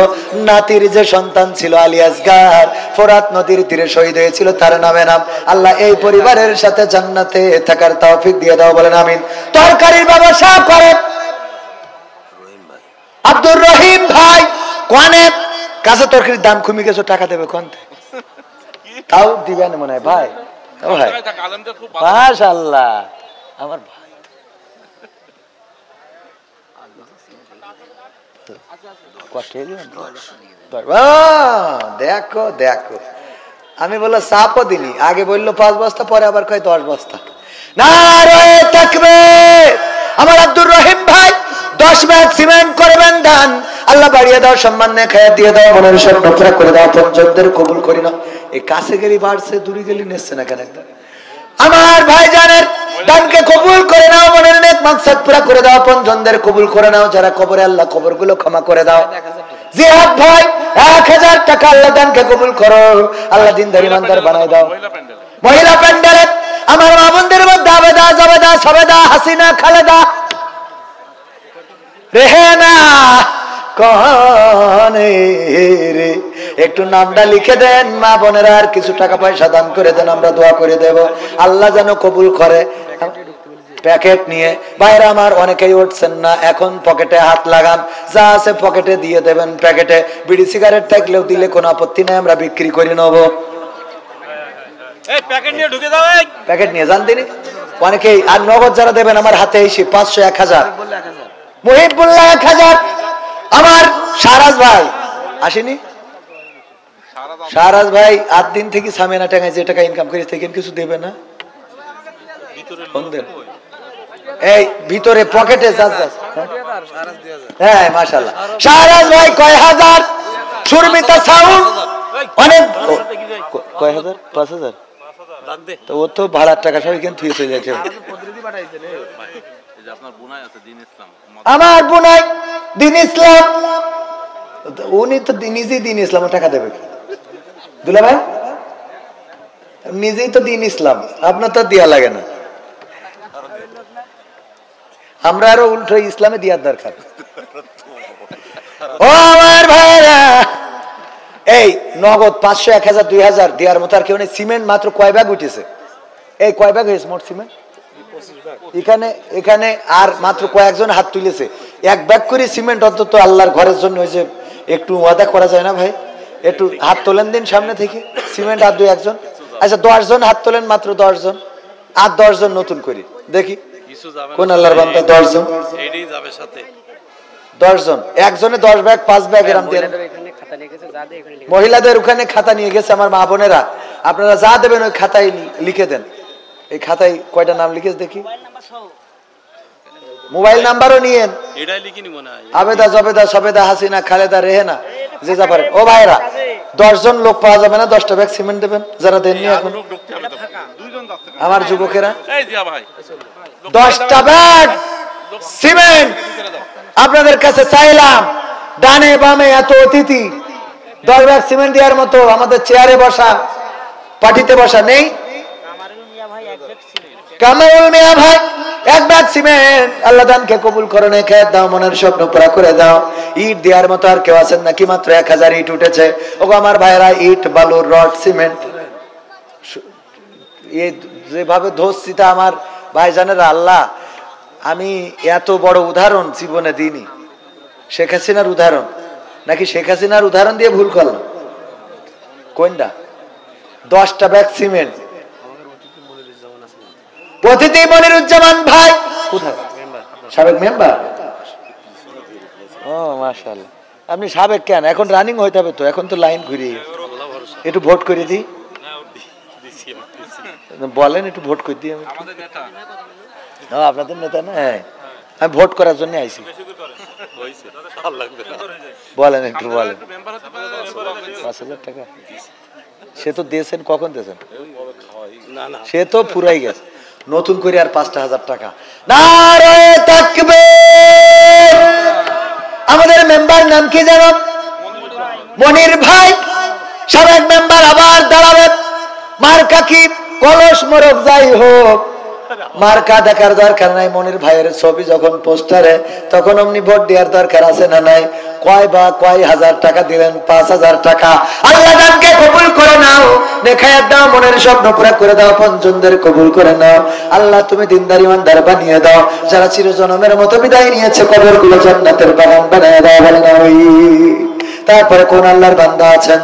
নাতির যে সন্তান ছিল আলী আসগার ফোরাত নদীর তীরে শহীদ হয়েছিল তার নামে নাম আল্লাহ এই পরিবারের সাথে জান্নাতে থাকার তৌফিক দিয়ে দাও বলেন আমিন তরকারির ব্যবসা করে আব্দুর রহিম ভাই কোনে কাছে তরকারির দাম কমে গেছে টাকা দেবে কোনতে তাও দিবেন মনে হয় ভাই ও ভাই মাশাআল্লাহ আমার ভাই দেখো দেখো আমি বললাম সাপও দিনি আগে বললো 5 বস্তা পরে আবার কয় 10 বস্তা নারায়ে তাকবীর আমার আব্দুর রহিম ভাই 10 ব্যাগ সিমেন্ট করবেন দান আল্লাহ বাড়িয়ে দাও সম্মান নে খায়াত দিয়ে দাও মনের স্বপ্ন পুরা করে দাও পঞ্চজনদের কবুল করি না এই কাছে গেলি বাড়ছে দূরে গেলি নেছে না কেন একদম আমার ভাইজানের দানকে কবুল করে নাও মনের নেক মাকসাদ পুরা করে দাও পঞ্চজনদের কবুল করে নাও যারা কবরে আল্লাহ কবরগুলো ক্ষমা করে দাও জিহাদ ভাই 1000 টাকা আল্লাহ দানকে কবুল করো আল্লাহ দিনদার ইমানদার বানায় দাও মহিলা প্যান্ডেলে আমার মা বোনদের মধ্যে আবেদা জাবেদা সবেদা হাসিনা খালেদা রেহেনা কনে রে। একটু নামটা লিখে দেন মা বোনেরা, আর কিছু টাকা পয়সা দান করে দেন, আমরা দোয়া করে দেব আল্লাহ যেন কবুল করে। প্যাকেট নিয়ে বাইরে আমার অনেকেই উঠছেন না, এখন পকেটে হাত লাগান, যা আছে পকেটে দিয়ে দেবেন। প্যাকেটে বিড়ি সিগারেট থাকলেও দিলে কোনো আপত্তি নাই, আমরা বিক্রি করে নেব। প্যাকেট নিয়ে যান তিনি অনেকেই। আর নগদ যারা দেবেন আমার হাতে এসে 500 1000 মুহিবুল্লাহ 1000, আমার শাহরাজ ভাই আসেনি, শাহরাজ ভাই 8 দিন থেকে সামিয়ানা টাকায় যে টাকা ইনকাম করে থেকে কিছু দেবে না, এই ভিতরে পকেটে হ্যাঁ মাশাআল্লাহ। শাহরাজ ভাই কয় হাজার, সুরমিতা সাউন্ড অনেক কয় হাজার, 5000, তো ও তো ভাড়ার টাকা সব এখানে থুয়ে চলে যাচ্ছে। আমার বোনাই দিন ইসলাম, উনি তো নিজেই দিন ইসলাম, টাকা দেবে কি দুলা ভাই? নিজেই তো দিন ইসলাম, আপনার তো দেয়া লাগে না, আমরা আরো উল্টো ইসলামে দেওয়ার দরকার। ও আমার ভাইরা, এই নগদ 500 1000 2000 দেওয়ার মতো আর কেউ নেই। সিমেন্ট মাত্র কয় ব্যাগ উঠেছে? এই কয় ব্যাগ হয়েছে মোট সিমেন্ট এখানে? এখানে আর মাত্র কয়েকজন হাত তুলেছে। 1 ব্যাগ করে সিমেন্ট অন্তত আল্লাহর ঘরের জন্য হয়েছে, একটু ওয়াদা করা যায় না ভাই? একটু হাত তোলেন দিন সামনে থেকে, সিমেন্ট আর 2 একজন। আচ্ছা 10 জন হাত তোলেন, মাত্র 10 জন, আর 10 জন নতুন করে দেখি কোন আল্লাহর বান্দা 10 জন, 10 জন, একজনে 10 ব্যাগ 5 ব্যাগ এরকম দেন। মহিলাদের ওখানে খাতা নিয়ে গেছে আমার মা বোনেরা, আপনারা যা দেবেন ওই খাতায় লিখে দেন। এই খাতায় কয়টা নাম লিখেছে দেখি, মোবাইল নাম্বারও নিয়েন। আবেদা জবেদা সবেদা হাসিনা খালেদা রেহেনা যে যা পারেন। ও ভাইরা 10 জন লোক পাওয়া যাবে না, 10টা ব্যাগ সিমেন্ট দেবেন যারা দেননি এখন আমার যুবকেরা। 10টা ব্যাগ সিমেন্ট আপনাদের কাছে চাইলাম, ডানে বামে এত অতিথি, 10 ব্যাগ সিমেন্ট দেওয়ার মতো আমাদের চেয়ারে বসা পার্টিতে বসা নেই। কামারুল মিয়া ভাই 1 ব্যাগ সিমেন্ট, আল্লাহ দানকে কবুল করো, খেয়ে দাও, মনের স্বপ্ন পুরা করে দাও। ইট দেওয়ার মতো আর কেউ আছেন নাকি? মাত্র 1000 ইট উঠেছে। ওগো আমার ভাইরা, ইট বালু রড সিমেন্ট এই যেভাবে ধরছি তা আমার ভাইজানেরা, আল্লাহ আমি এত বড় উদাহরণ জীবনে দিইনি। শেখ হাসিনার উদাহরণ নাকি শেখ হাসিনার উদাহরণ দিয়ে ভুল করলাম কোনটা? 10টা ব্যাগ সিমেন্ট। অতিথি মনিরুজ্জামান ভাই কোথায়? সাবেক মেম্বার। ও মাশাআল্লাহ, আপনি সাবেক কেন? এখন রানিং হইতে হবে তো, এখন তো লাইন ঘুরিয়ে গেছে। একটু ভোট করে দিই, বলেন একটু ভোট করে দিই। আমি আপনাদের নেতা না, হ্যাঁ আমি ভোট করার জন্য আইছি। বলেন একটু বলেন। 5000 টাকা সে তো দিয়েছেন, কখন দিয়েছেন? সে তো পুরাই গেছে, নতুন করে আর 5000 টাকা। নারায়ে তাকবীর। আমাদের মেম্বার নাম কি জানো? মনির ভাই, সাবেক মেম্বার, আবার দাঁড়াবেন। মার্কা কি? কলস মোরক যাই হোক, মার্কা দেখার দরকার নাই। মনির ভাইয়ের ছবি যখন পোস্টারে, তখন অমনি ভোট দেওয়ার দরকার আছে না নাই? কয় হাজার টাকা দিলেন? 5000 টাকা। আল্লাহ দানকে কবুল করে নাও, নেখায়াত দাও, মনের স্বপ্ন পুরা করে দাও, পঞ্চমদের কবুল করে নাও। আল্লাহ তুমি দিনদার ইমানদার বানিয়ে দাও। যারা চিরজনমের মতো বিদায় নিয়েছে, কবরগুলো জান্নাতের বাগান বানিয়ে দাও, বলেন আমিন। তারপরে কোন আল্লাহর বান্দা আছেন?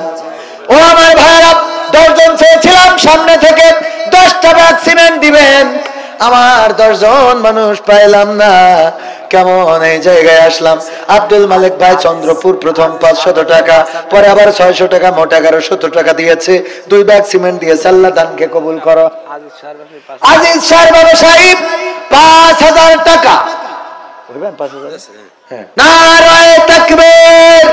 ও আমার ভাইরা, 10 জন চেয়েছিলাম সামনে থেকে 10টা ব্যাগ সিমেন্ট দিবেন, আমার 10 জন মানুষ পাইলাম না। কেমন এই জায়গায় আসলাম? আব্দুল মালিক ভাই চন্দ্রপুর প্রথম 500 টাকা, পরে আবার 600 টাকা, মোট 1170 টাকা দিয়েছে। 2 ব্যাগ সিমেন্ট দিয়েছে। আল্লাহ দানকে কবুল করো। আজিজ শাহ ব্যবসায়ী 5000 টাকা, 5000। নারায়ে তাকবীর।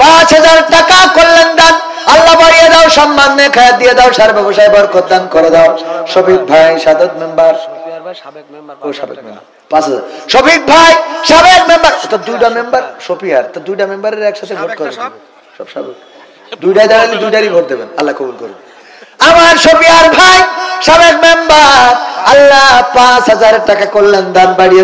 5000 টাকা করলেন দান। আল্লাহ বাড়িয়ে দাও, সম্মান নেখায়াত দিয়ে দাও, সার ব্যবসায় বরকত দান করে দাও। শফিক ভাই সাদত মেম্বার, সাবেক মেম্বার, ও সাবেক মেম্বার 5000। শফিক ভাই সাবেক মেম্বার, তো 2টা মেম্বার শফিয়ার, তো 2টা মেম্বারের একসাথে ভোট করে সব সাবেক, 2টাই দাঁড়ালে 2টারই ভোট দেবেন। আল্লাহ কবুল করুন। আমার শফিয়ার ভাই সাবেক মেম্বার, আল্লাহ 5000 টাকা করলেন দান, বাড়িয়ে